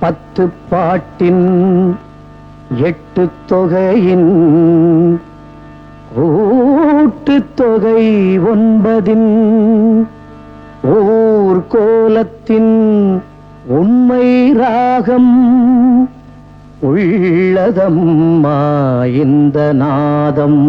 10 பாட்டின் 8 தொகையின் கூட்டு தொகை 9 ஓர் கோலத்தின் உண்மை ராகம் உள்ளதம்மா இந்த நாதம்.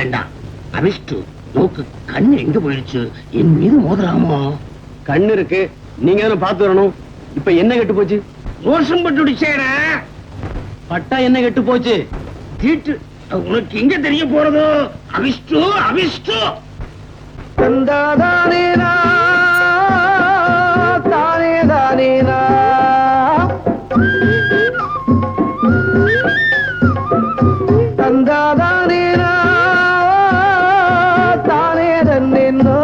ஏண்டா அவிஷ்டு நோக்கு கண்ணு எங்க போயிடுச்சு? என் மீது மோதலாமோ? கண்ணு இருக்கு, நீங்க தானே பார்த்து வரணும். இப்ப என்ன கெட்டு போச்சு? தோஷம் பட்டுடுச்சேன. பட்டா என்ன கெட்டு போச்சு? தீட்டு உனக்கு எங்க தெரிய போறதோ? அவிஷ்டு அவிஷ்டு தந்தாதானேனா தானே தானேனா தந்தாதானேனா தானே தன்னேனோ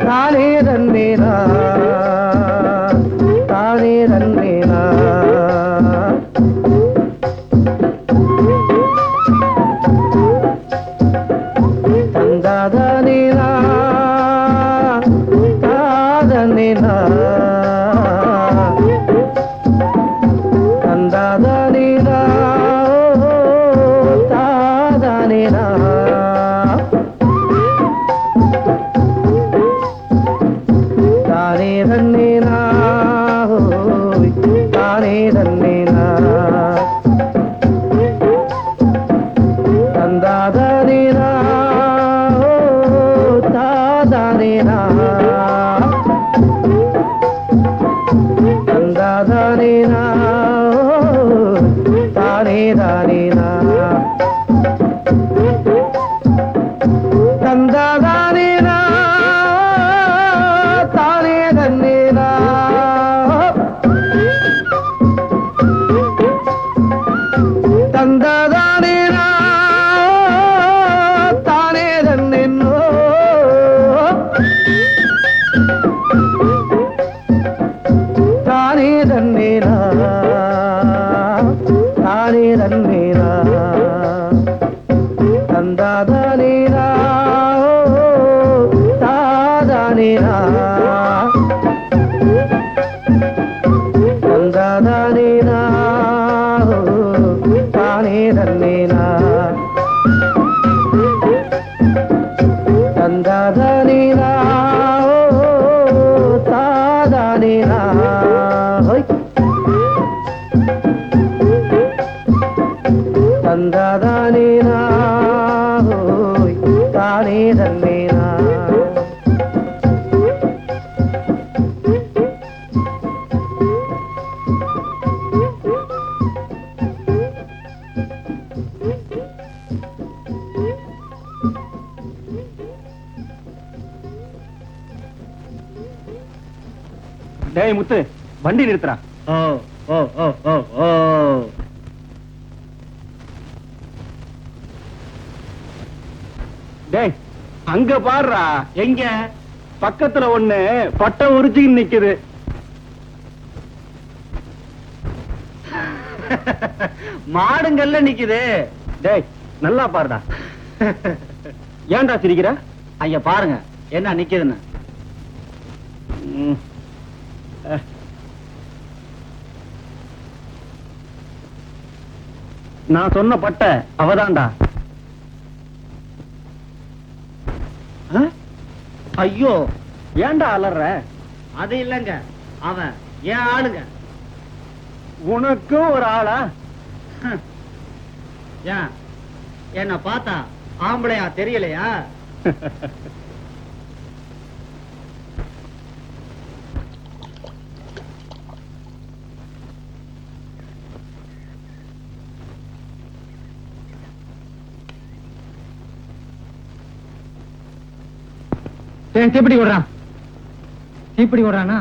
தானே தன்னேனா தானே தன்னேனா தந்தாதானேனா தாதனேனா தந்தாதானேனா தாதானேனா தானே தன்னேனா தானே தன்னேனா தந்தாதானேனா தாதானேனா தந்தாதானேனா தானே தானேனா தந்தாதானேனா தானே தன்னேனா தந்தாதானேனா தானே தன்னேனோ தானே தன்னேனா தானே தன்னேனா தந்தாதானேனா தாதானேனா தந்தாதானேனா தானே தன்னேனா தந்தாதானேனா தாதானேனா தந்தாதானேனா தானே தன்னேனா டேய் முத்து, வண்டி நிறுத்துறா. ஓ ஓ ஓ ஓ ஓ டேய் அங்க பாருடா. எங்க? பக்கத்துல ஒண்ணு பட்டை உரிச்சுக்கு நிக்குது. மாடுங்கல்ல நிக்குது. டேய் நல்லா பாருடா. ஏன்டா சிரிக்கிற? ஐயா பாருங்க என்ன நிக்குதுன்னு. நான் சொன்ன பட்டை அவதான்டா. ஐயோ ஏன்டா அலற? அது இல்லங்க, அவன் ஏன் ஆளுங்க. உனக்கும் ஒரு ஆளா? ஏன் என்ன பார்த்தா ஆம்பளையா தெரியலையா? தீப்பிடி விடுறான், தீப்பிடி விடுறானா?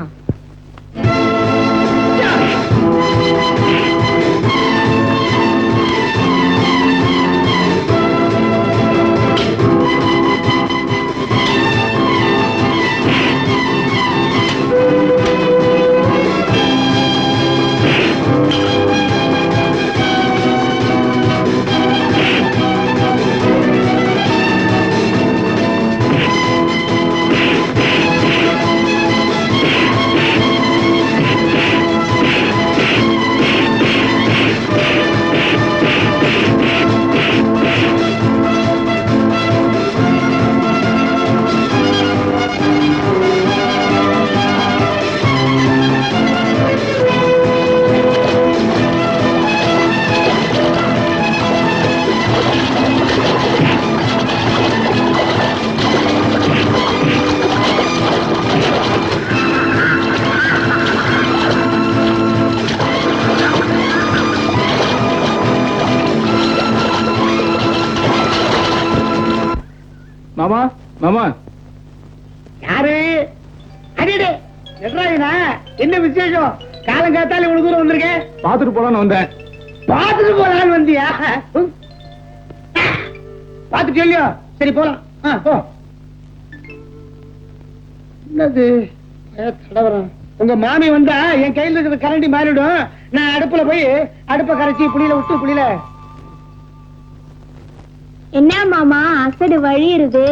மாமா மாமா, யாரு? அடிடே எட்ராயினா, என்ன விசேஷம்? காலங்காத்தால இவ்வளவு தூரம் வந்திருக்கேன். பாத்துட்டு போலான்னு வந்தேன். பாத்துட்டு போலான்னு வந்தியா? பாத்துட்டு இல்லையோ? சரி போலாம். போ. என்னது கடவரம்? உங்க மாமி வந்தா என் கையில இருக்கிற கரண்டி மாறிடும். நான் அடுப்புல போய் அடுப்ப கரைச்சி புளியில விட்டு புளியில. என்ன மாமா அசடு வழியிருது?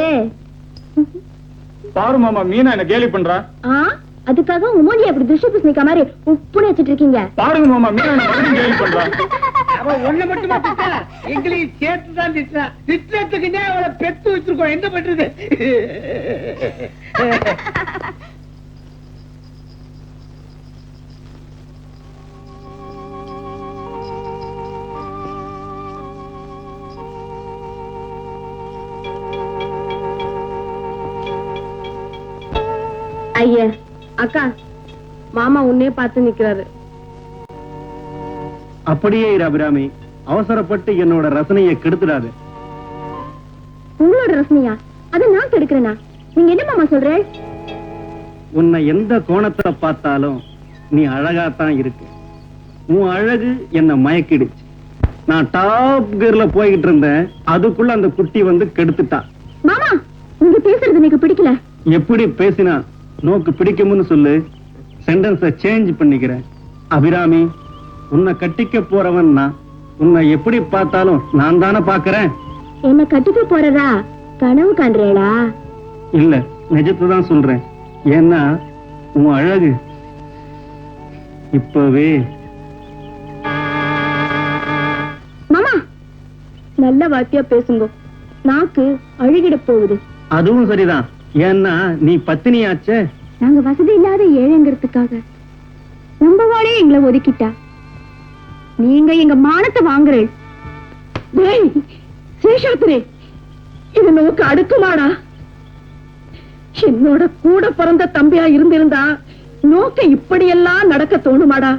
பாரு மாமா, மீனா என்ன கேலி பண்றா. அதுக்காக உமோதி அப்படி துஷ்ட புஷ்ணிக்க மாதிரி உப்புன்னு வச்சிட்டு இருக்கீங்க. பாருங்க மாமா, மீனா என்ன மறுபடியும் கேலி பண்றா. அவன் ஒண்ணு மட்டுமா திட்டா, எங்களையும் சேர்த்துதான் திட்டா. திட்டத்துக்குன்னே அவளை பெத்து வச்சிருக்கோம். என்ன பண்றது? ஐயா அக்கா, மாமா உன்னே பார்த்து நிக்கிறாரு. அப்படியே இரு அபிராமி, அவசரப்பட்டு என்னோட ரசனையை கெடுத்துடாது. உங்களோட ரசனையா? அதை நான் கெடுக்கிறேனா? நீங்க என்ன மாமா சொல்ற? உன்னை எந்த கோணத்துல பார்த்தாலும் நீ அழகாத்தான் இருக்கு. உன் அழகு என்ன மயக்கிடுச்சு. நான் டாப் கியர்ல போய்கிட்டு இருந்தேன், அதுக்குள்ள அந்த குட்டி வந்து கெடுத்துட்டா. மாமா, நீங்க பேசுறது எனக்கு பிடிக்கல. எப்படி பேசினா நோக்கு பிடிக்கும்னு சொல்லு, சென்டென்ஸ சேஞ்ச் பண்ணிக்கிறேன். அபிராமி, உன்னை கட்டிக்க போறவன் நான். உன்னை எப்படி பார்த்தாலும் நான் தானே பாக்குறேன். என்ன கட்டிக்க போறதா கனவு காண்றேடா? இல்ல, நிஜத்தை தான் சொல்றேன். ஏன்னா உன் அழகு இப்பவே. மாமா, நல்ல வார்த்தையா பேசுங்க. நாக்கு அழுகிட போகுது. அதுவும் சரிதான். ஏன்னா நீ பத்தினியாச்சே. நாங்க வசதி இல்லாத ஏழைங்கிறதுக்காக நம்ம வாழே எங்களை ஒதுக்கிட்டா. நீங்க எங்க மானத்தை வாங்குறேன். சேஷாத்திரே, இது நோக்கு அடுக்குமாடா? என்னோட கூட பிறந்த தம்பியா இருந்திருந்தா நோக்க இப்படியெல்லாம் நடக்க தோணுமாடா?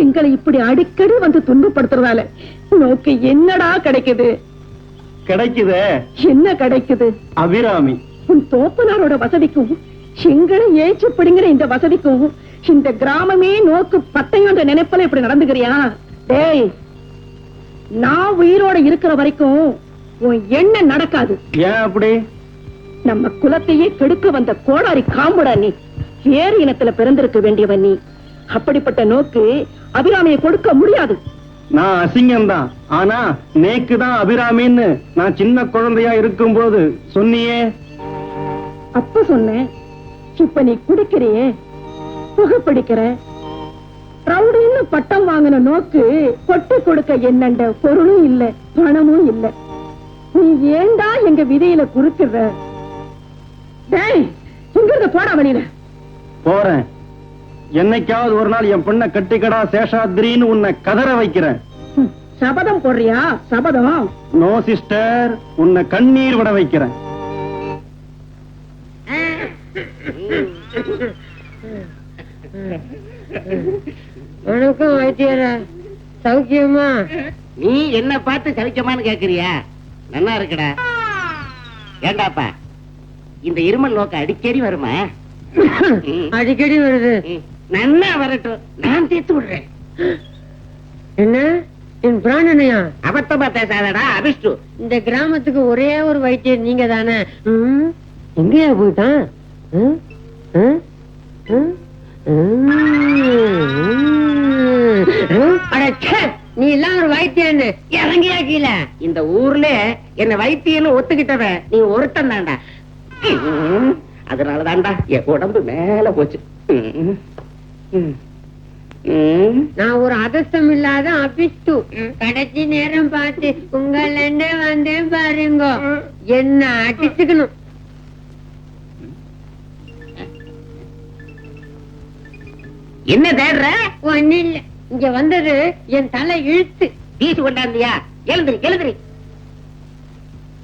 எங்களை இப்படி அடிக்கடி வந்து துன்பப்படுத்துறதால நோக்கு என்னடா கிடைக்குது? கிடைக்குதே. என்ன கிடைக்குது? அபிராமி, உன் தோப்பனாரோட வசதிக்கும் எங்களை ஏச்சு பிடிங்கிற இந்த வசதிக்கும் இந்த கிராமமே நோக்கு பத்தையோட நினைப்பல இப்படி நடந்துக்கிறியா? டேய், நான் உயிரோட இருக்கிற வரைக்கும் உன் எண்ணம் நடக்காது. ஏன் அப்படி? நம்ம குலத்தையே கெடுக்க வந்த கோடாரி காம்புடா நீ. வேறு இனத்துல பிறந்திருக்க வேண்டியவன் நீ. அப்படிப்பட்ட நோக்கு அபிராமியை கொடுக்க முடியாது. நான் அசிங்கம்தான். ஆனா நேக்குதான் அபிராமின்னு நான் சின்ன குழந்தையா இருக்கும்போது சொன்னியே. அப்ப சொன்னேன். இப்ப நீ குடிக்கிறியே, புகைப்பிடிக்கிற, ரவுடின்னு பட்டம் வாங்கின நோக்கு கொட்டி கொடுக்க என்னண்ட பொருளும் இல்ல, பணமும் இல்ல. நீ ஏண்டா எங்க விதையில குறுக்கிற? டேய், இங்கிருந்து போடா வெளியில. போறேன். என்னைக்காவது ஒரு நாள் என் பொண்ணை கட்டிக்கடா சேஷாத்ரின்னு உன்னை கதற வைக்கிறேன். சபதம் போடுறியா? சபதம். நோ சிஸ்டர், உன்னை கண்ணீர் விட வைக்கிறேன். வணக்கம் வைத்தியர, சௌக்கியமா? நீ என்ன பார்த்து சவிக்கமான்னு கேக்குறியா? நல்லா இருக்குடா. ஏண்டாப்பா, இந்த இருமல் நோக்க அடிக்கடி வருமா? அடிக்கடி வருது. நன்னா வரட்டும், நான் தீர்த்து விடுறேன். என்ன என் பிராணனையா? அபத்தமா பேசாதடா அபிஷ்டு. இந்த கிராமத்துக்கு ஒரே ஒரு வைத்தியர் நீங்க தானே? எங்கேயா போயிட்டான்? நீ எல்லாம் ஒரு வைத்தியன்னு இறங்கியா கீழே? இந்த ஊர்ல என்ன வைத்தியன்னு ஒத்துக்கிட்டவன் நீ ஒருத்தன் தான்டா. அதனாலதான்டா என் உடம்பு மேல போச்சு. நான் ஒரு அதிர்ஷ்டம் இல்லாத அபிஷ்டு. கடைசி நேரம் பார்த்து உங்கள வந்தேன் பாருங்க. என்ன அடிச்சுக்கணும். என்ன தேடுற? ஒண்ணு இல்ல, இங்க வந்தது என் தலை இழுத்து. பீசு கொண்டாந்தியா? எழுந்திரி எழுந்திரி.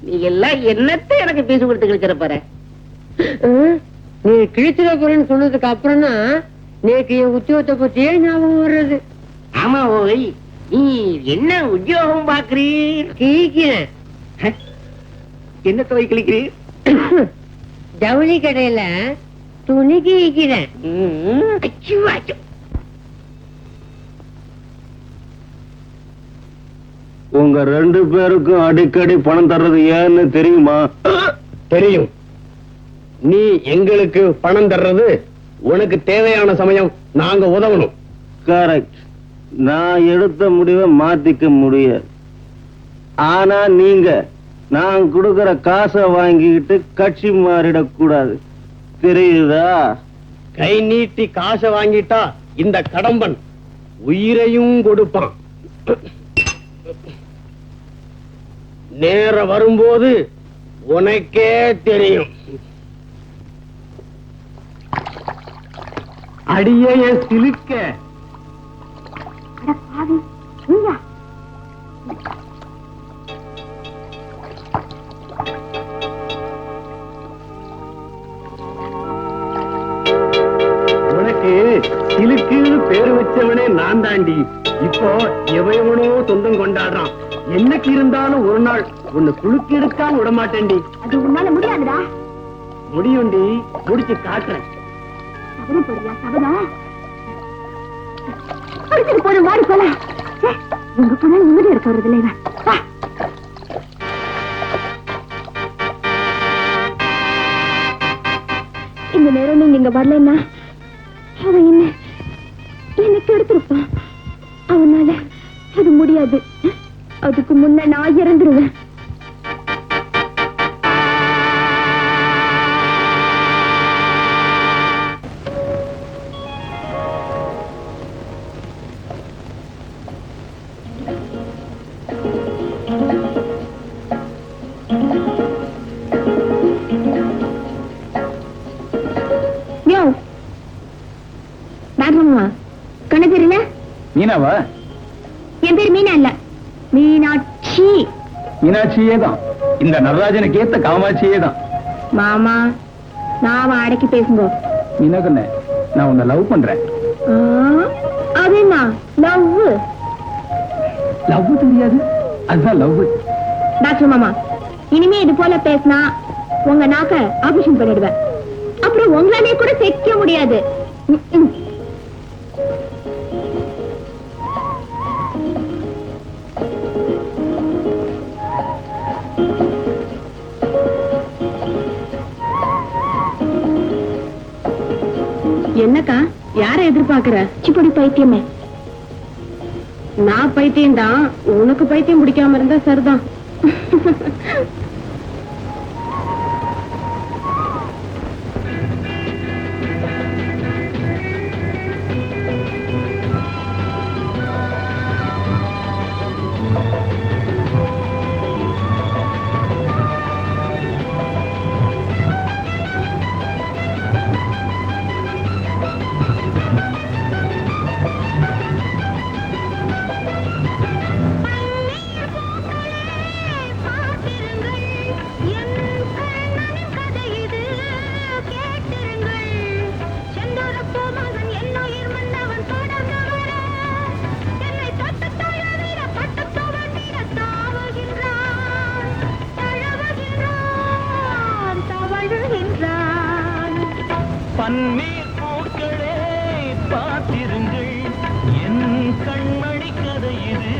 நீ எல்லாம் என்னத்தை எனக்கு பீசு கொடுத்து கிழிக்கிற பாரு. நீ கிழிச்சிட போறேன்னு சொன்னதுக்கு அப்புறம் தான் நேக்கு என் உத்தியோகத்தை பத்தியே ஞாபகம் வர்றது. ஆமா ஓய், நீ என்ன உத்தியோகம் பாக்குறீர்? கிழிக்கிறேன். என்ன துவை கிழிக்கிறீர்? ஜவுளி கடையில துணி கிழிக்கிறேன். அச்சோ, அச்சோ. உங்க 2 பேருக்கும் அடிக்கடி பணம் தர்றது ஏன்னு தெரியுமா? தெரியும். நீ எங்களுக்கு பணம் தர்றது உனக்கு தேவையான சமயம் நாங்க உதவணும். கரெக்ட். நான் எடுத்த முடிவை மாத்திக்க முடியாது. ஆனா நீங்க நான் கொடுக்கிற காசை வாங்கிக்கிட்டு கட்சி மாறிடக்கூடாது, தெரியுதா? கை நீட்டி காசை வாங்கிட்டா இந்த கடம்பன் உயிரையும் கொடுப்பான். நேரம் வரும்போது உனக்கே தெரியும். அடியே என் சிலுக்க. உனக்கு சிலுக்குன்னு பேரு வச்சவனே நான் தாண்டி. இப்போ எவனோ சொந்தம் கொண்டாடுறான். என்னைக்கு இருந்தாலும் ஒரு நாள் உன்னை குலுக்கி எடுக்காம விட மாட்டேன்டி. அது உன்னால முடியாதுடா. முடியும்டி, முடிச்சு காட்டுறேன். சபதம் போடுறியா? சபதம் முடிச்சுட்டு போதும், வாடி போல. உங்க போனா நிம்மதியா இருக்க வருது இல்லையா? இந்த நேரம் நீங்க இங்க வரலன்னா அவன் என்ன கெடுத்திருப்பான். அவனால அது முடியாது. அதுக்கு முன்ன நான் இறந்துருவேன். கண்ணு தெரியல? மீனாவா? என் பேர் மீனா இல்ல, மீனாட்சி. மீனாட்சியே தான். இந்த நடராஜனுக்கு ஏத்த காமாட்சியே தான். மாமா, நான் அடக்கி பேசுங்க. மீனா கண்ணே, நான் உன்னை லவ் பண்றேன். அது என்ன லவ்? லவ் தெரியாது, அதுதான் லவ். டாக்டர் மாமா, இனிமே இது போல பேசினா உங்க நாக்க ஆபரேஷன் பண்ணிடுவேன். அப்புறம் உங்களாலே கூட தைக்க முடியாது. என்னக்கா, யார எதிர்பார்க்கிற? சிப்படி பைத்தியமே. நான் பைத்தியம் தான், உனக்கு பைத்தியம் பிடிக்காம இருந்தா சரிதான். பன்னீர் பூக்களே பார்த்திருங்கள், என் கண்மணி கதை இது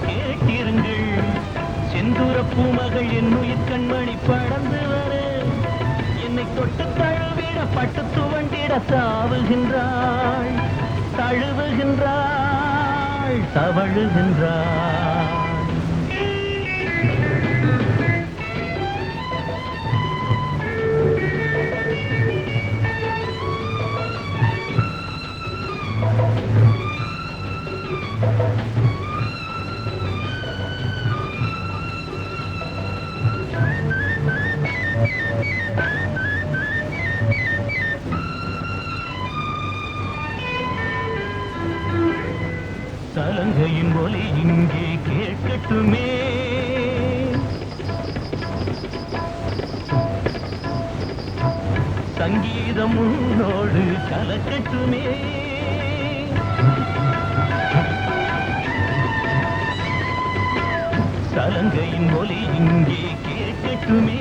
கேட்டிருங்கள். செந்தூர பூமகள் என் உயிர் கண்மணி படர்ந்து வர என்னை தொட்டு தழுவிட பட்டு துவண்டிட தாவுகின்றாள், தழுவுகின்றாள், தவழுகின்றாள். சலங்கையின் ஒலி இங்கே கேட்கட்டுமே, சங்கீதம் உன்னோடு கலக்கட்டுமே. சலங்கையின் ஒலி இங்கே கேட்கட்டுமே,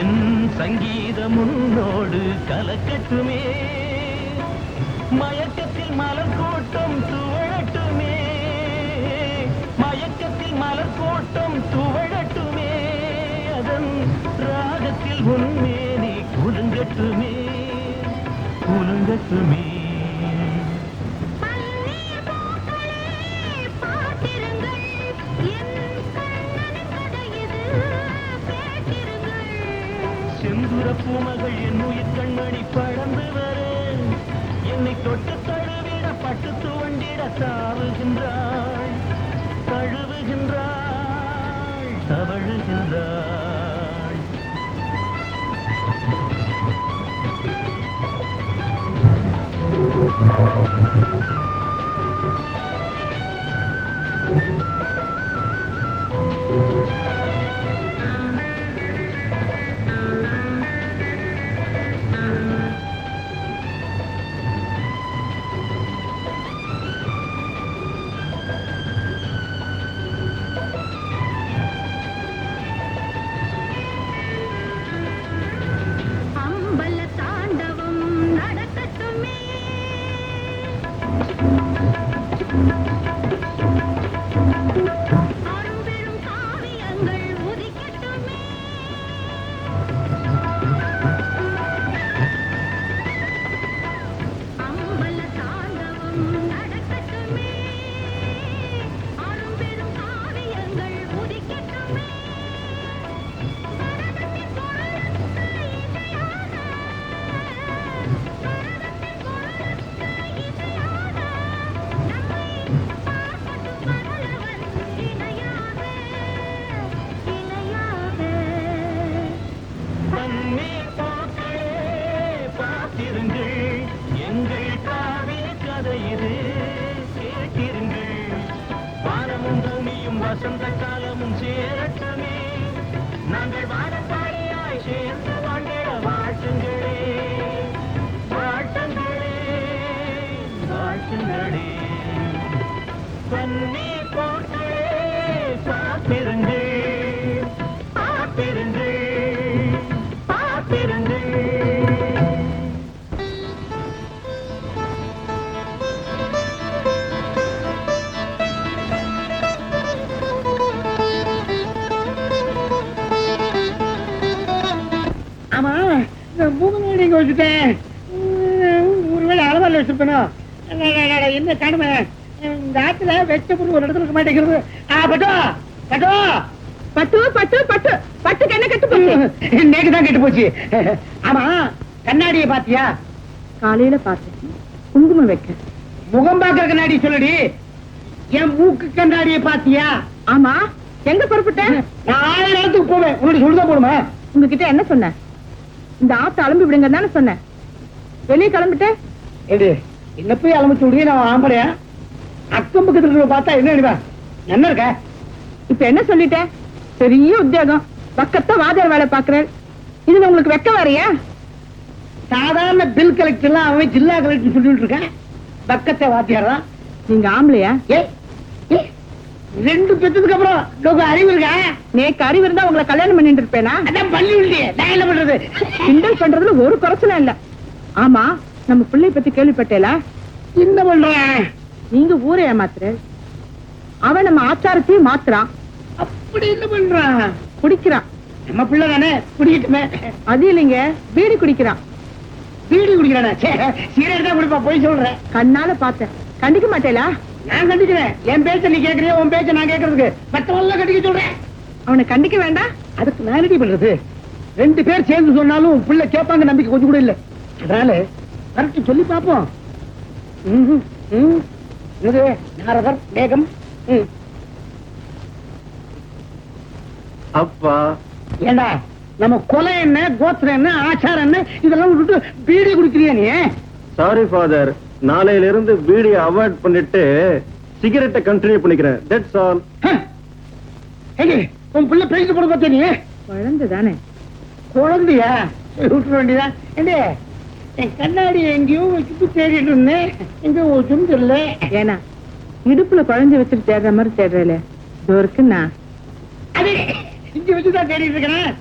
என் சங்கீதம் உன்னோடு கலக்கட்டுமே. மயக்கத்தில் மலர் கூட்டம் துவழட்டுமே, மயக்கத்தில் மலர் கூட்டம் துவழட்டுமே. அதன் ராகத்தில் உன்மேனி குலுங்கட்டுமே, குலுங்கட்டுமே. செந்துர பூமகள் என் உயிர் கண்மணி பழந்து வர என்னை தொட்டு தழுவிட பட்டு துவண்டிட தாவுகின்றாள், தழுவுகின்றாள், தவழுகின்றாள். அம்பல தாண்டவம் நடக்கட்டுமே, அரும்பெரும் காவியங்கள் உதிக்கட்டுமே. அம்பல தாண்டவம் நடக்கட்டுமே, அரும்பெரும் காவியங்கள் உதிக்கட்டுமே. பன்னீர் பூக்களே பார்த்திருங்கள், எங்கள் காவிய கதை இது கேட்டிருங்கள். வானமும் பூமியும் வசந்த காலமும் சேரட்டுமே, நாங்கள் வானப்பாடியாய் சேர்ந்து வாழ்ந்திட வாழ்த்துங்களே, வாழ்த்துங்களே, வாழ்த்துங்களே. பன்னீர் பூக்களே பார்த்திருங்கள், பார்த்திருங்கள், பார்த்திருங்கள். ஆமா இந்த மூணு நீங்க வச்சுட்டேன், ஒருவேளை அளவால வச்சிருப்பேனோ. என்ன காணுமே இந்த ஆத்துல வெச்ச பொருள் ஒரு இடத்துல இருக்க மாட்டேங்கிறது. பட்டு பட்டு பட்டு பட்டு பட்டு பட்டுக்கு என்ன கட்டு போச்சு? நேக்குதான் கெட்டு போச்சு. ஆமா கண்ணாடியை பாத்தியா? காலையில பார்த்தேன், குங்குமம் வைக்க. முகம் பாக்குற கண்ணாடி சொல்லுடி. என் மூக்கு கண்ணாடியை பாத்தியா? ஆமா, எங்க புறப்பட்டேன்? நான் 1000 இடத்துக்கு போவேன், உன்னுடைய சொல்லுதான் போடுமா? உங்ககிட்ட என்ன சொன்னேன்? இந்த ஆத்த அலம்பி விடுங்க தானே சொன்னேன். வெளியே கிளம்பிட்டேன். ஏடி என்ன போய் அலம்பிச்சு விடுங்க, நான் ஆம்பளையா? அக்கம் பக்கத்துல பார்த்தா என்ன அடிவா என்ன இருக்க? இப்ப என்ன சொல்லிட்டேன்? பெரிய உத்தியோகம், பக்கத்த வாதியார் வேலை பாக்குறேன். இதுல உங்களுக்கு வெக்க வேறையா? சாதாரண பில் கலெக்டர் எல்லாம் அவன் ஜில்லா கலெக்டர் சொல்லிட்டு இருக்கான். பக்கத்தை வாத்தியார் தான். நீங்க ஆம்பளையா? ஏ 2 பெத்ததுக்கு அப்புறம் லோக அறிவு இருக்கா? நேக்கு அறிவு இருந்தா உங்களை கல்யாணம் பண்ணிட்டு இருப்பேனா? அதான் பள்ளி இல்லையே, நான் என்ன பண்றது? கிண்டல் பண்றதுல ஒரு குறைச்சலும் இல்ல. ஆமா, நம்ம பிள்ளை பத்தி கேள்விப்பட்டேல? என்ன பண்ற? நீங்க ஊரை ஏமாத்துற, அவன் நம்ம ஆச்சாரத்தையும் மாத்துறான். அப்படி என்ன பண்றான்? குடிக்கிறான். நம்ம பிள்ளை தானே, குடிக்கட்டுமே. அது இல்லைங்க, பீடி குடிக்கிறான். பீடி குடிக்கிறானா? சீரட் தான் குடிப்பா, போய் சொல்றேன். கண்ணால பார்த்தேன். கண்டிக்க மாட்டேலா? நான் கண்டிக்கிறேன். என் பேச்ச நீ கேக்குறியா, உன் பேச்ச நான் கேக்குறதுக்கு? மத்தவங்க கண்டிக்க சொல்றேன். அவனை கண்டிக்க வேண்டாம். அதுக்கு நான் ரெடி பண்றது. 2 பேர் சேர்ந்து சொன்னாலும் உன் பிள்ளை கேட்பாங்க நம்பிக்கை கொஞ்சம் கூட இல்ல. அதனால கரெக்ட் சொல்லி பாப்போம். இது நாரதர் வேகம். அப்பா, ஏண்டா நம்ம கொலை என்ன, கோத்திரம் என்ன, ஆச்சாரம் என்ன, இதெல்லாம் விட்டுட்டு பீடி குடிக்கிறியா நீ? சாரி ஃபாதர், நாளையில இருந்து பீடியை அவாய்ட் பண்ணிட்டு சிகரெட்டை கண்டினியூ பண்ணிக்கிறேன். That's all. உன் பிள்ளை பேசிட்டு போட பார்த்தே நீ? குழந்தை தானே. குழந்தையா? விட்டுற வேண்டியதா? ஏண்டே, என் கண்ணாடி எங்கேயோ வச்சுட்டு தேடிட்டு இருந்தேன், எங்க வச்சுன்னு தெரியல. ஏன்னா இடுப்புல குழந்தை வச்சுட்டு தேடுற மாதிரி தேடுறல இதோ இருக்குன்னா அது இங்க வச்சுதான் தேடிட்டு இருக்கிறேன்.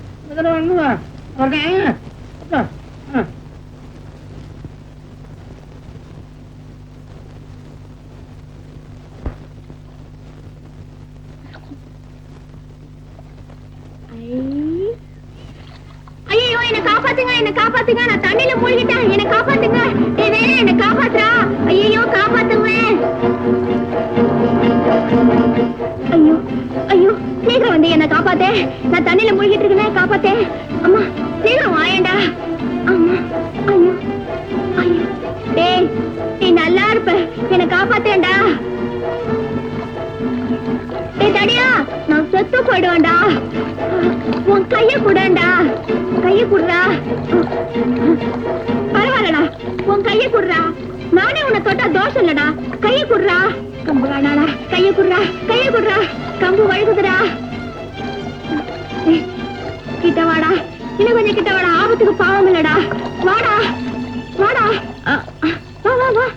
ஐயோ, என்ன காப்பாத்துங்க, என்ன காப்பாத்துங்க, நான் தண்ணியில மூழ்கிட்டேன், என்ன காப்பாத்துங்க. என்ன காப்பாத்துறா? ஐயோ, காப்பாத்துங்க. ஐயோ ஐயோ, சீக்கிரம் வந்து என்ன காப்பாத்தே, நான் தண்ணியில மூழ்கிட்டு இருக்கேன், காப்பாத்தே. அம்மா சீக்கிரம் வாயேண்டா. அம்மா, ஐயோ ஐயோ, டேய் நீ நல்லா இருப்ப, என்ன காப்பாத்தேண்டா. டேய் தடியா, நான் செத்து போயிடுவேன்டா. உன் கைய குடண்டா, கைய குடுறா. பரவாயில்லடா, உன் கைய குடுறா. நானே உன்னை தொட்டா தோஷம் இல்லடா, கைய குடுறா. கம்பு வேணாடா, கைய குடுறா, கைய குடுறா. கம்பு வழுகுதுடா. கிட்ட வாடா, இன்னும் கொஞ்சம் கிட்ட வாடா, ஆபத்துக்கு பாவம் இல்லடா. வாடா வாடா, வா வா வா.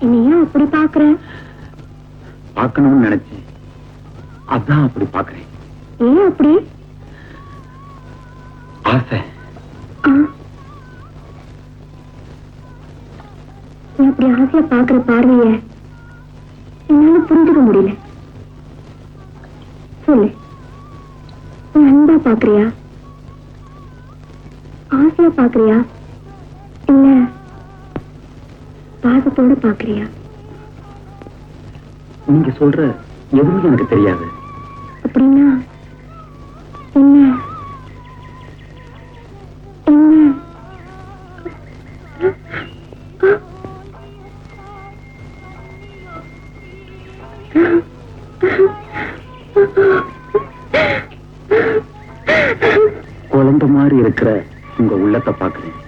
நீ ஏன் அப்படி பாக்குற? பார்க்கணும்னு நினைச்சேன், அதான் அப்படி பாக்குறேன். ஏன் அப்படி? ஆசை. நீ அப்படி ஆசையா பாக்குற பார்வைய என்னால புரிஞ்சுக்க முடியல. சொல்லு, நீ அன்பா பாக்குறியா, ஆசையா பாக்குறியா, இல்ல பாசத்தோட பாக்குறியா? நீங்க சொல்ற எதுவும் எனக்கு தெரியாது. அப்படின்னா என்ன என்ன? குழந்தை மாதிரி இருக்கிற உங்க உள்ளத்தை பாக்குறேன்.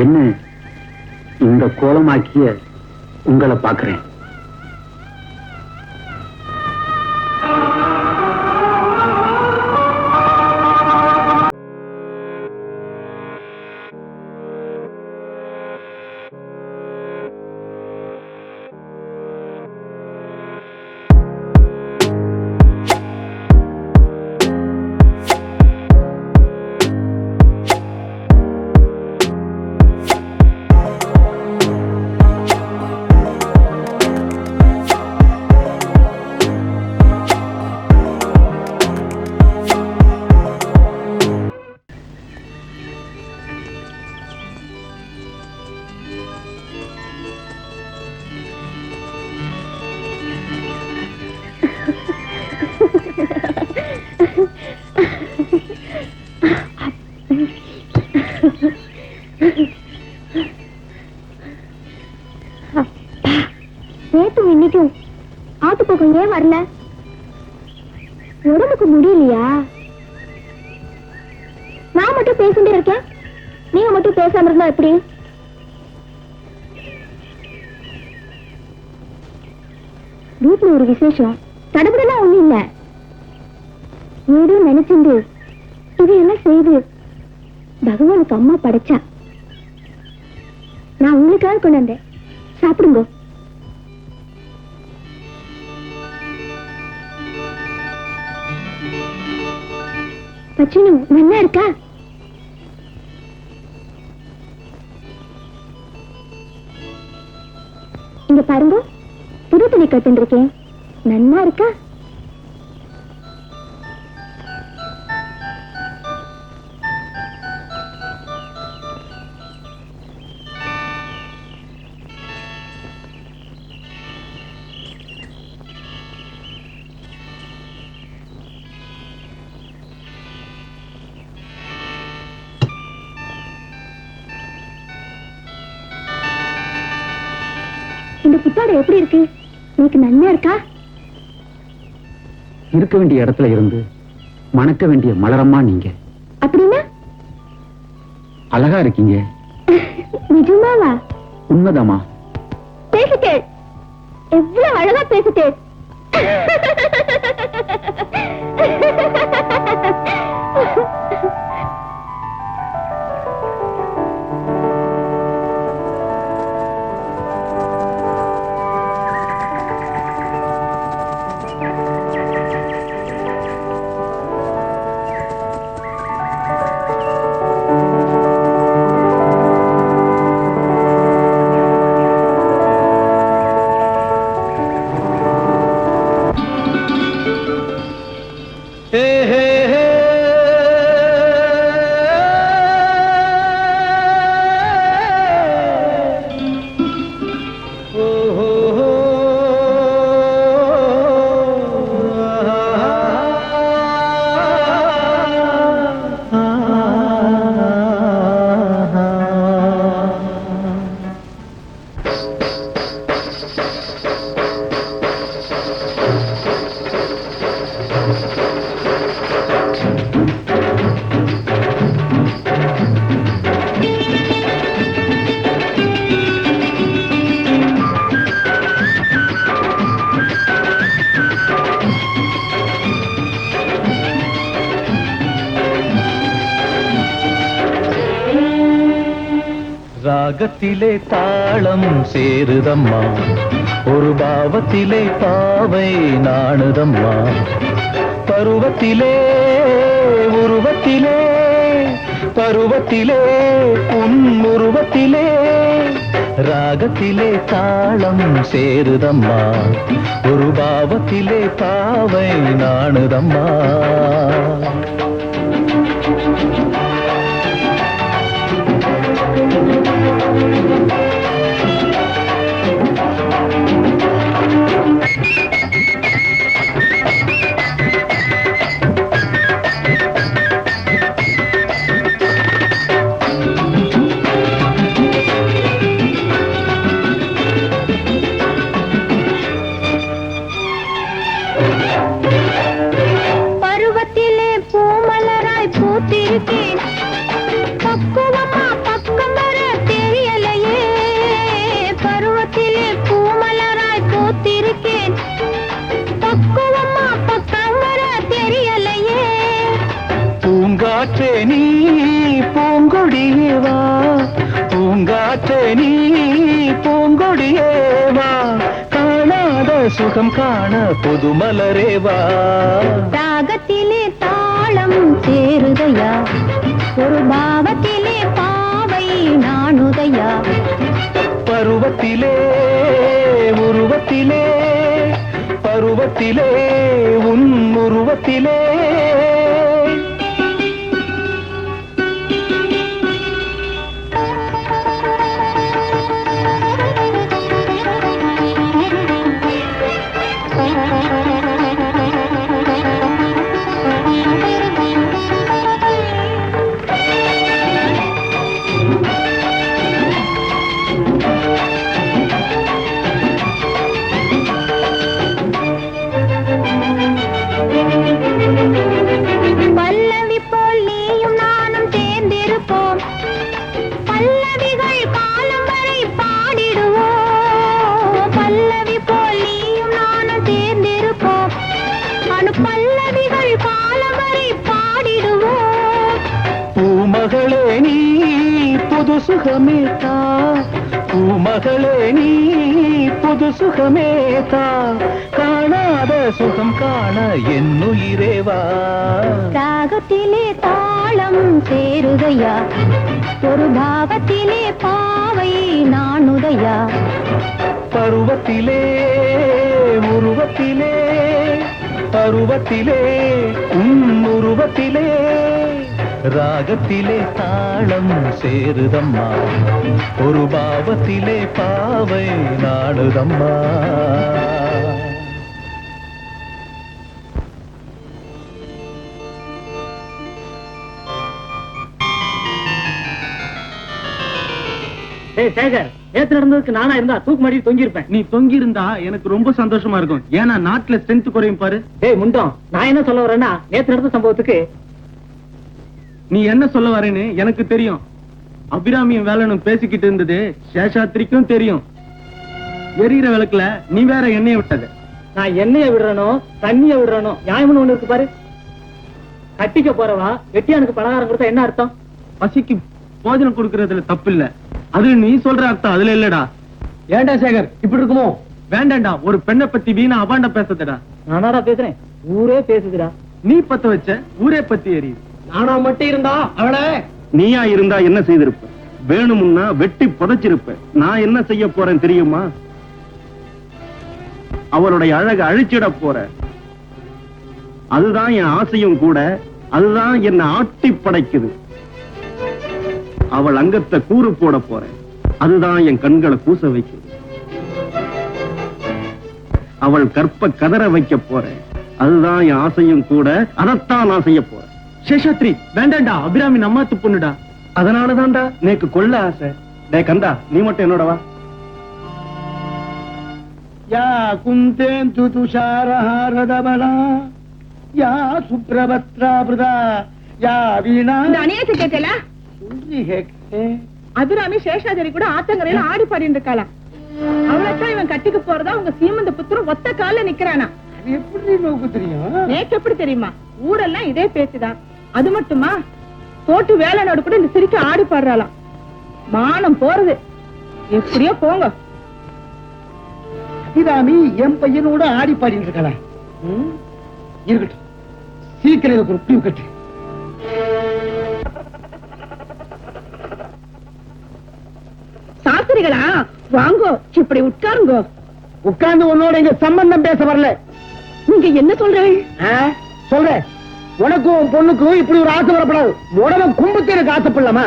என்ன இந்த கோலமாக்கிய உங்களை பாக்குறேன். நேத்து இன்னைக்கும் ஆத்து பக்கம் ஏன் வரல? உடம்புக்கு முடியலையா? நான் மட்டும் பேசிட்டே இருக்கேன், நீங்க மட்டும் பேசாம இருந்தா எப்படி? வீட்டுல ஒரு விசேஷம், தடபுடலாம் ஒண்ணும் இல்ல. ஏதோ நினைச்சுண்டு இதையெல்லாம் செய்து பகவானுக்கு அம்மா படைச்சா. நான் உங்களுக்காக கொண்டு வந்தேன், சாப்பிடுங்க. பச்சினு நல்லா இருக்கா? இங்க பாருங்க, புது துணி கட்டு இருக்கேன், நல்லா இருக்கா? இந்த புத்தாடை எப்படி இருக்கு? உங்களுக்கு நல்லா இருக்கா? இருக்க வேண்டிய இடத்துல இருந்து மணக்க வேண்டிய மலரம்மா நீங்க. அப்படின்னா அழகா இருக்கீங்க. நிஜமாவா? உண்மைதாமா. பேசிட்டேன், எவ்வளவு அழகா பேசிட்டேன். ராகத்திலே தாளம் சேருதம்மா, ஒரு பாவத்திலே பாவை நாணுதம்மா. பருவத்திலே உருவத்திலே, பருவத்திலே உன் உருவத்திலே, ராகத்திலே தாளம் சேருதம்மா, ஒரு பாவத்திலே பாவை நாணுதம்மா. பருவத்திலே பூமலராய் பூத்திருக்கேன், பக்குவமா பக்கம் வர தெரியலையே. பருவத்திலே பூமலராய் பூத்திருக்கேன், பக்குவமா பக்கம் வர தெரியலையே. பூங்காற்றே நீ பூங்கொடியே வா, பூங்காற்றே நீ பூங்கொடியே வா, காணாத சுகம் காண புதுமலரே வா. ராகத்திலே தாளம் சேருதையா, ஒரு பாவத்திலே பாவை நாணுதையா. பருவத்திலே உருவத்திலே, பருவத்திலே உன் உருவத்திலே. சுகமேதா பூமகளே நீ புது சுகமேதா காணாத சுகம் காண என்னுயிரேவா ராகத்திலே தாளம் சேருதையா ஒரு பாகத்திலே பாவை நானுதையா பருவத்திலே உருவத்திலே பருவத்திலே உருவத்திலே ராகத்திலே தாளம் சேருதம்மா ஒரு பாவத்திலே பாவை நாடுதம்மா சேகர், நேத்து நடந்ததுக்கு நானா இருந்தா தூக்கு மாட்டி தொங்கி இருப்பேன். நீ தொங்கி இருந்தா எனக்கு ரொம்ப சந்தோஷமா இருக்கும். ஏன்னா நாட்டுல ஸ்ட்ரென்த் குறையும் பாரு. டேய் முண்டம், நான் என்ன சொல்ல வரேன்னா நேத்து நடந்த சம்பவத்துக்கு நீ என்ன சொல்ல வரேன்னு எனக்கு தெரியும். அபிராமியும் வேலனும் பேசிக்கிட்டு இருந்தது சேஷாத்திரிக்கும் தெரியும். எரியிற விளக்குல நீ வேற எண்ணெயை விட்டது. நான் எண்ணெய விடுறனோ தண்ணிய விடுறனோ நியாயம்னு ஒண்ணு இருக்கு பாரு. கட்டிக்க போறவா வெட்டியானுக்கு பலகாரம் கொடுத்தா என்ன அர்த்தம்? பசிக்கு போஜனம் கொடுக்கறதுல தப்பு இல்ல. அது நீ சொல்ற அர்த்தம் அதுல இல்லடா. ஏண்டா சேகர் இப்படி இருக்குமோ? வேண்டாண்டா, ஒரு பெண்ணை பத்தி வீணா அபாண்ட பேசுறதுடா. நானாடா பேசுறேன், ஊரே பேசுதுடா. நீ பத்த வச்ச ஊரே பத்தி எரியுது. நானா மட்டும் இருந்தா அவளை நீயா இருந்தா என்ன செய்திருப்ப? வேணும்னா வெட்டி புதைச்சிருப்ப. நான் என்ன செய்ய போறேன் தெரியுமா? அவளுடைய அழகை அழிச்சிட போற. அதுதான் என் ஆசையும் கூட. அதுதான் என்ன ஆட்டி படைக்குது. அவள் அங்கத்தை கூறு போட போறேன். அதுதான் என் கண்களை கூச வைக்குது. அவள் கற்ப கதற வைக்க போறேன். அதுதான் என் ஆசையும் கூட. அதைத்தான் நான் செய்ய போறேன். சேஷாத்ரி வேண்டாண்டா, அபிராமி நம்மாத்து பொண்ணுடா. அதனாலதான்டா நேக்கு கொள்ள ஆசை. டே கந்தா, நீ மட்டும் என்னோட வா. யா குந்தேந்து துஷாரஹாரதபலா யா சுப்ரபத்ராபிருதா யா வீணா அநியாயத்தை கேட்கல. அபிராமி சேஷாதரி கூட ஆத்தங்கரையில ஆடி பாடிட்டு இருக்காளாம். அவளைத்தான் இவன் கட்டிக்கு போறதா உங்க சீமந்த புத்திரம் ஒத்த கால நிக்கிறானா. எப்படி நோக்கு தெரியும்? நேக்கு எப்படி தெரியுமா? ஊரெல்லாம் இதே பேச்சுதான். அது மட்டுமா, தோட்டு வேலைனோடு கூட இந்த சிரிக்க ஆடி பாடுறாளாம். மானம் போறது. எப்படியோ போங்க. அபிராமி என் பையனோட ஆடி பாடிட்டு இருக்கலாம். இருக்கட்டும், சீக்கிரம் எனக்கு ஒரு புளிவு கட்டு. சாஸ்திரிகளா வாங்கோ, இப்படி உட்காருங்கோ. உட்கார்ந்து உன்னோட இங்க சம்பந்தம் பேச வரல. நீங்க என்ன சொல்றீங்க? சொல்றேன், உனக்கும் உன் பொண்ணுக்கும் இப்படி ஒரு ஆசை வரப்படாது. உடனே கும்பத்து எனக்கு ஆசைப்படலாமா?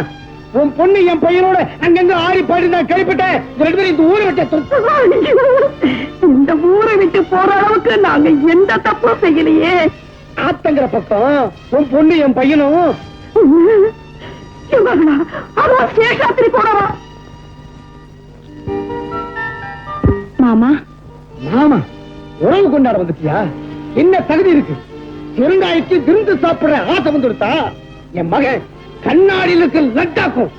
உன் பொண்ணு என் பையனோட அங்கங்க ஆடி பாடி நான் கழிப்பிட்டேன். ரெண்டு பேரும் இந்த ஊரை விட்டு இந்த ஊரை விட்டு போற அளவுக்கு நாங்க எந்த தப்பும் செய்யலையே. ஆத்தங்கிற பக்கம் உன் பொண்ணு என் பையனும் சேஷாத்திரி போறவா. மாமா மாமா உறவு கொண்டாட வந்துட்டியா? என்ன தகுதி இருக்கு? பெருங்காய்க்கு விருந்து சாப்பிடுற ஆசை வந்துடுத்தா? என் மகன் கண்ணாடியில் இருக்க லட்டாக்கும்.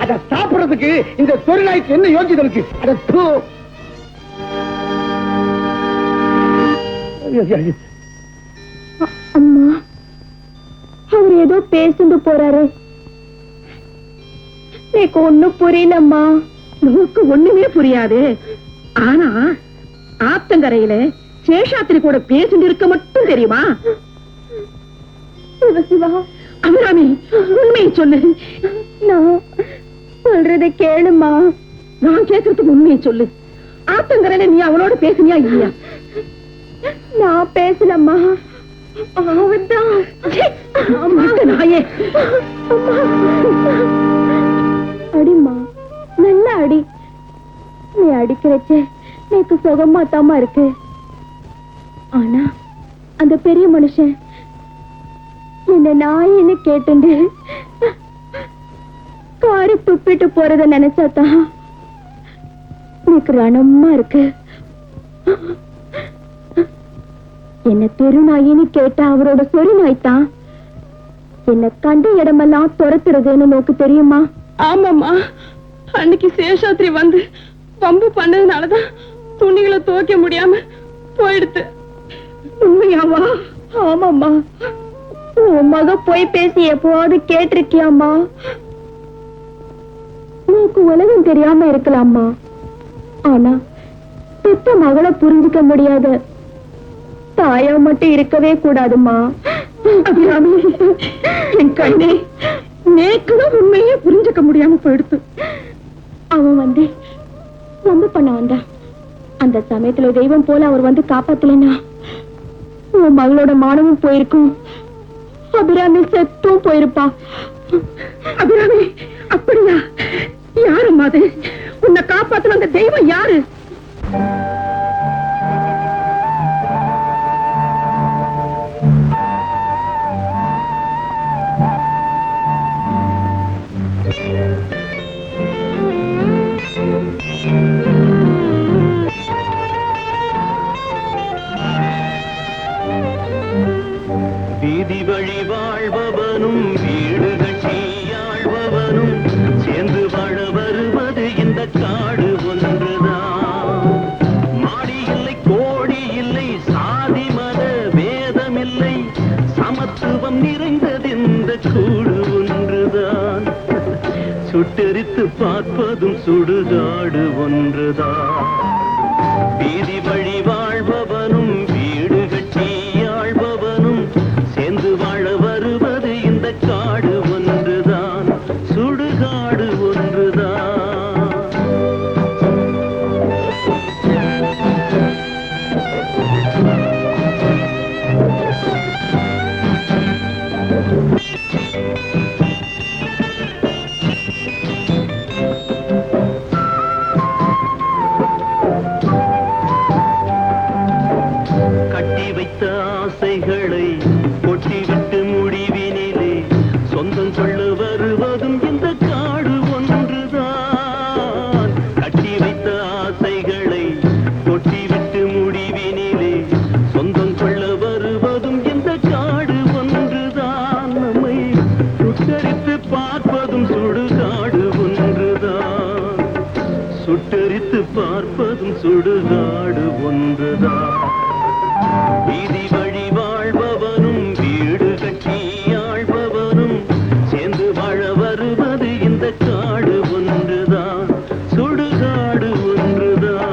அதை சாப்பிடுறதுக்கு இந்த பெருங்காய்க்கு என்ன யோகிதை இருக்கு? அதை அம்மா, அவர் ஏதோ பேசிட்டு போறாரு. எனக்கு ஒண்ணும் புரியலம்மா. உனக்கு ஒண்ணுமே புரியாது. ஆனா ஆத்தங்கரையில சேஷாத்திரி கூட பேசிட்டு இருக்க மட்டும் தெரியுமா? சிவா, அபிராமி உண்மையை சொல்லு. நான் சொல்றதை கேளுமா. நான் கேட்கறதுக்கு உண்மையை சொல்லு. ஆத்தங்கரையில நீ அவளோட பேசுனியா இல்லையா? நான் பேசலம்மா. அவன்தான் நாயே. அடிமா, நல்ல அடி. நீ அடிக்கிறச்ச எனக்கு சுகமா தாமா இருக்கு. ஆனா அந்த பெரிய மனுஷன் என்ன நாயின்னு கேட்டு காரி துப்பிட்டு போறத நினைச்சாதான் எனக்கு ரணமா இருக்கு. என்ன தெரு நாயின்னு கேட்டா அவரோட சொறி நாய்தான் என்ன கண்ட இடமெல்லாம் துரத்துறதுன்னு நோக்கு தெரியுமா? ஆமாமா, அன்னைக்கு சேஷாத்திரி வந்து பம்பு பண்ணதுனாலதான் துணிகளை துவைக்க முடியாம போயிடுத்து. உண்மையாவா? ஆமாம்மா. உன் மக போய் பேசி எப்போது கேட்டிருக்கியாமா? உனக்கு உலகம் தெரியாம இருக்கலாமா, ஆனா பெத்த மகளை புரிஞ்சுக்க முடியாத தாயா மட்டும் இருக்கவே கூடாதுமா. அபிராமி, என் கண்ணே, நேக்குதான் உண்மையே புரிஞ்சுக்க முடியாம போயிடுத்து. அவன் வந்து ரொம்ப பண்ண வந்தான். அந்த சமயத்துல தெய்வம் போல அவர் வந்து காப்பாத்தலனா உன் மகளோட மானமும் போயிருக்கும், அபிராமி செத்தும் போயிருப்பா. அபிராமி, அப்படியா? யாரும்மா அது? உன்னை காப்பாத்தணும் அந்த தெய்வம் யாரு? வீதி வழி வாழ்பவனும் வீடு கட்டி ஆழ்பவனும் சேர்ந்து வாழ வருவது இந்த காடு ஒன்றுதான். மாடி இல்லை, கோடி இல்லை, சாதி மத வேதம் இல்லை, சமத்துவம் நிறைந்தது இந்த கூடு ஒன்றுதான். சுட்டெரித்து பார்ப்பதும் சுடுகாடு ஒன்றுதான். வீதி வழி வாழ்பவனும் வீடு கட்டி ஆழ்பவனும் சேர்ந்து வாழ வருவது இந்த காடு ஒன்றுதான், சுடுகாடு ஒன்றுதான். கட்டி வைத்த ஆசைகளை கொட்டிவிட்டு முடிவினிலே சொந்தம் கொள்ள வருவதும் இந்த காடு ஒன்றுதான். கட்டி வைத்த ஆசைகளை கொட்டிவிட்டு முடிவினிலே சொந்தம் கொள்ள வருவதும் இந்த காடு ஒன்றுதான். நம்மை சுட்டரித்து பார்ப்பதும் சுடுகாடு ஒன்றுதான். சுட்டரித்து பார்ப்பதும் சுடுகாடு ஒன்றுதான். வீதி வழி வாழ்பவனும் வீடு கட்டி ஆழ்பவனும் சேர்ந்து வாழ வருவது இந்த காடு ஒன்றுதான், சுடுகாடு ஒன்றுதான்.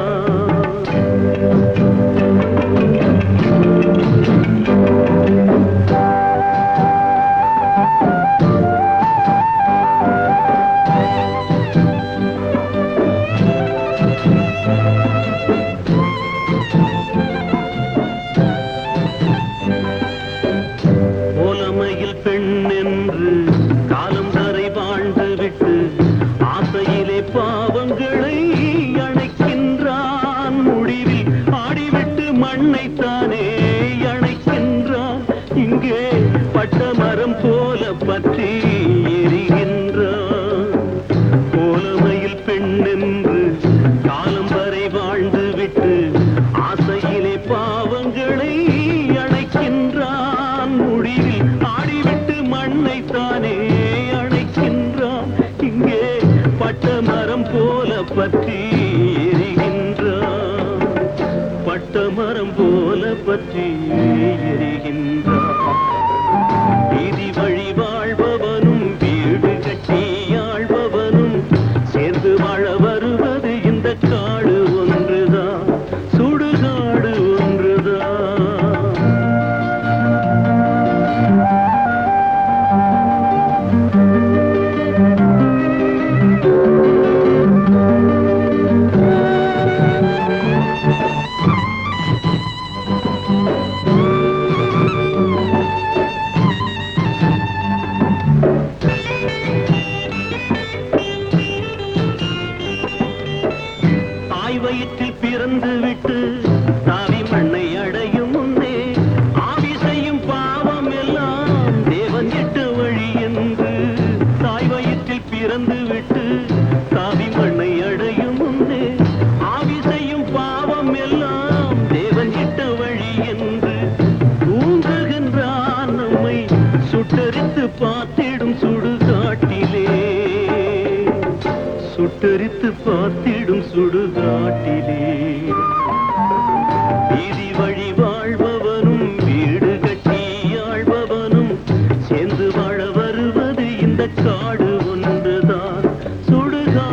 ஓலமையில் பெண் என்று காலம் வரை வாழ்ந்து விட்டு ஆசையிலே பாவங்களை அணைக்கின்றான். முடிவில் ஆடிவிட்டு மண்ணைத்தானே அணைக்கின்றான். இங்கே பட்டமரம் போல பற்றி எரிகின்றான். ஓலமையில் பெண் என்று காலம் வரை வாழ்ந்து விட்டு ஆசையிலே பாவங்களை அணைக்கின்றான். முடிவில் ஆடிவிட்டு மண்ணைத்தானே அணைக்கின்றான். இங்கே பட்டமரம் போல பற்றி எரிகின்றான். பட்டமரம் போல பற்றி எரிகின்றான். வீதி வழி வாழ்பவனும் வீடு கட்டி ஆழ்பவனும் சேர்ந்து வாழ வருவது இந்த காடு ஒன்றுதான், சுடுகாடு ஒன்றுதான். தாய் வயிற்றில் பிறந்து விட்டு தாவி மண்ணை அடையும் முன்னே ஆவி செய்யும் பாவம் எல்லாம் தேவன் இட்ட வழி என்று. தாய் வயிற்றில் பிறந்து விட்டு தாவி மண்ணை அடையும் முன்னே ஆவி செய்யும் பாவம் எல்லாம் தேவன் இட்ட வழி என்று தூங்குகின்றான். நம்மை சுட்டரித்து பார்த்திடும் சுடுகாட்டிலே, சுட்டரித்து பார்த்திடும் சுடுகாட்டிலே. வீதி வழி வாழ்பவனும் வீடு கட்டி ஆழ்பவனும் சேர்ந்து வாழ வருவது இந்த காடு ஒன்றுதான், சுடுகாடு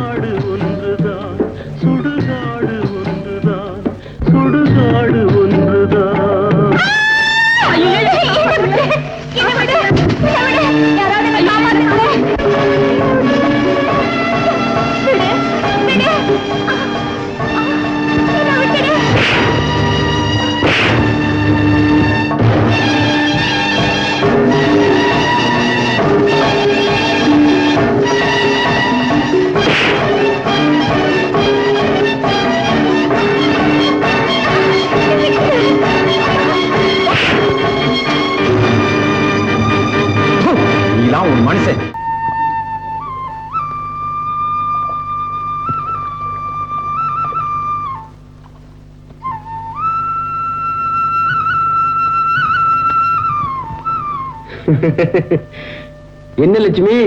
என்ன லட்சுமி,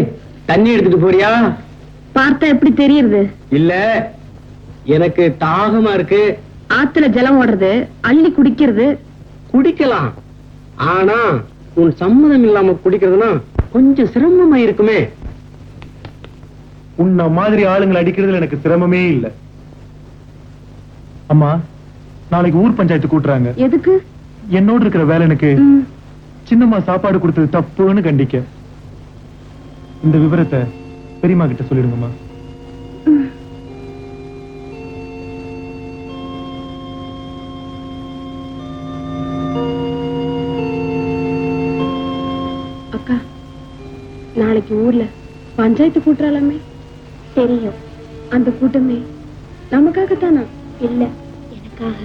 தண்ணி எடுத்துட்டு போறியா? பார்த்தா எப்படி தெரியுது? இல்ல, எனக்கு தாகமா இருக்கு. ஆத்துல ஜலம் ஓடுறது, அள்ளி குடிக்கிறது. குடிக்கலாம், ஆனா உன் சம்மதம் இல்லாம குடிக்கிறதுனா கொஞ்சம் சிரமமா இருக்குமே. உன்ன மாதிரி ஆளுங்களை அடிக்கிறதுல எனக்கு சிரமமே இல்ல. அம்மா, நாளைக்கு ஊர் பஞ்சாயத்து கூட்டுறாங்க. எதுக்கு? என்னோட இருக்கிற வேலைனுக்கு சின்னம்மா சாப்பாடு கொடுத்தது தப்புன்னு கண்டிக்க. இந்த விவரத்தை பெரியம்மா கிட்ட சொல்லிடுங்கம்மா. அக்கா, நாளைக்கு ஊர்ல பஞ்சாயத்து கூட்டுறாலாமே. தெரியும். அந்த கூட்டமே நமக்காகத்தானா? இல்ல, எனக்காக.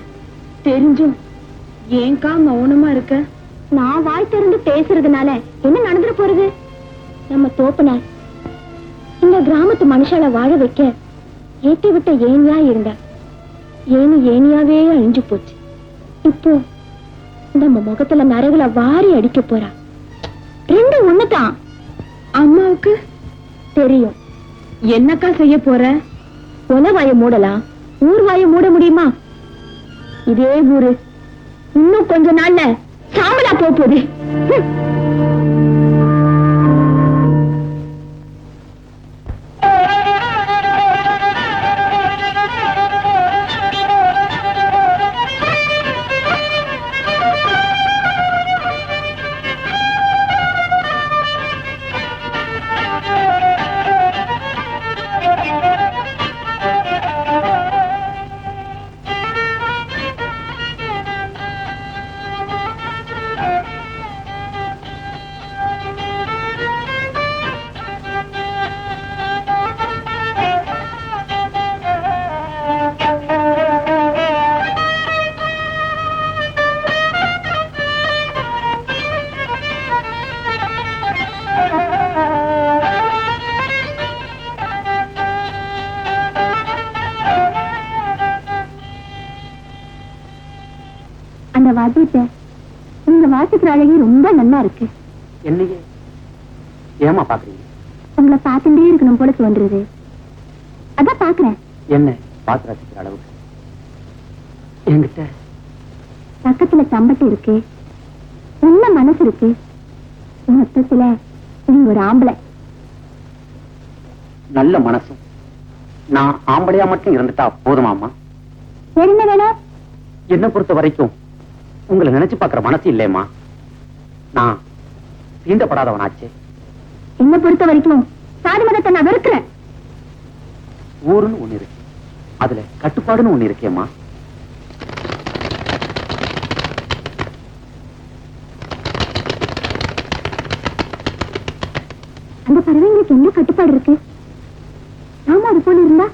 தெரிஞ்சும் ஏன்கா மௌனமா இருக்க? நான் வாய் திறந்து பேசுறதுனால என்ன நடந்துட போறது? நம்ம தோப்பனார் இந்த கிராமத்து மனுஷால வாழ வைக்க ஏத்தி விட்ட ஏனியா இருந்தா ஏனியாவே அழிஞ்சு போச்சு. இப்போ நம்ம முகத்துல நரகுல வாரி அடிக்க போறா. ரெண்டு ஒண்ணுதான். அம்மாவுக்கு தெரியும். என்னக்கா செய்ய போற? உல வாய மூடலாம், ஊர் வாய மூட முடியுமா? இதே ஊரு இன்னும் கொஞ்ச நாள்ல சாமலா போகுது. அந்த வாத்தியத்தை நீங்க வாசிக்கிற அழகி ரொம்ப நல்லா இருக்கு. என்னையே ஏமா பாக்குறீங்க? உங்களை பார்த்துட்டே இருக்கணும் போல தோன்றுது. அதான் பாக்குறேன். என்ன பாத்து ரசிக்கிற அளவுக்கு என்கிட்ட பக்கத்துல சம்பட்டு இருக்கு, நல்ல மனசு இருக்கு. மொத்தத்துல நீங்க ஒரு ஆம்பளை. நல்ல மனசும் நான் ஆம்பளையா மட்டும் இருந்துட்டா போதுமாமா? என்ன வேணும்? என்ன பொறுத்த வரைக்கும் உங்களை நினைச்சு பாக்குற மனசு இல்லையம்மா. நான் தீண்டப்படாதவனாச்சே. என்ன பொறுத்த வரைக்கும் சாதி மதத்தை நான் வெறுக்கிறேன். ஊருன்னு ஒண்ணு இருக்கு, அதுல கட்டுப்பாடுன்னு ஒண்ணு இருக்கேம்மா. அந்த பறவைங்களுக்கு என்ன கட்டுப்பாடு இருக்கு? நாம அது போல இருந்தா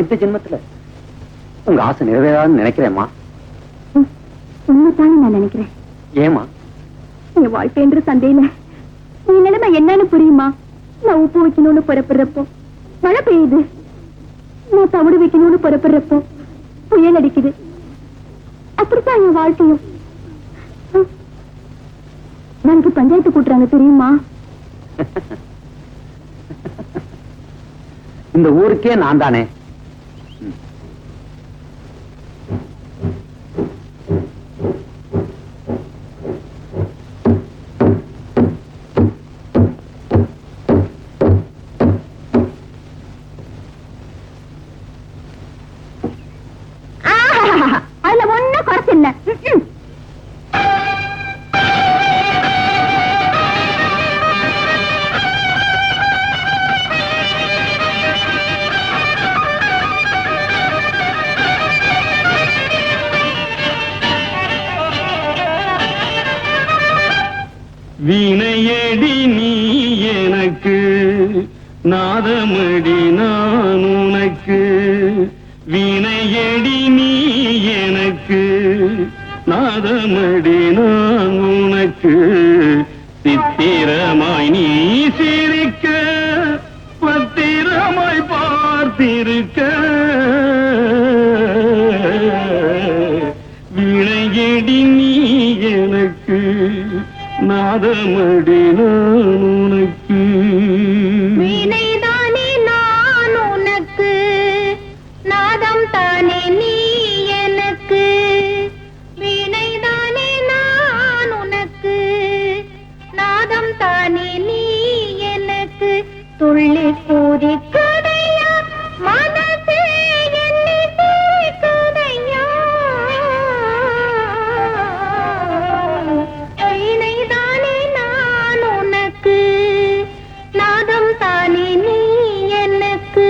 இந்த ஜென்மத்துல உங்க ஆசை நிறைவேறாதுன்னு நினைக்கிறேம்மா. உண்மைத்தானே நான் நினைக்கிறேன். ஏமா? என் வாழ்க்கைன்ற சந்தையில நீ நிலைமை என்னன்னு புரியுமா? நான் உப்பு வைக்கணும்னு புறப்படுறப்போ மழை பெய்யுது, நான் தவிடு வைக்கணும்னு புறப்படுறப்போ புயல் அடிக்குது. அப்படித்தான் என் வாழ்க்கையும். நாளைக்கு பஞ்சாயத்து கூட்டுறாங்க தெரியுமா? இந்த ஊருக்கே நான் தானே. அதுல ஒண்ணும் குறைச்சு இல்ல. வீணையடி நீ எனக்கு, நாதமடி நான் உனக்கு. வீணையடி நீ எனக்கு, நாதமடி நான் உனக்கு. சித்திரமாய் நீ சிரிக்க, பத்திரமாய் பார்த்திருக்க. வீணையடி நீ எனக்கு. நாதமடி நான் உனக்கு. வீணைதானே நான் உனக்கு, நாதம் தானே நீ எனக்கு. வீணைதானே நான் உனக்கு, நாதம் தானே நீ எனக்கு. துள்ளி கூதி கதையா மனசே என்னை கதையா. வீணைதானே நான் உனக்கு, நாதம் தானே நீ எனக்கு.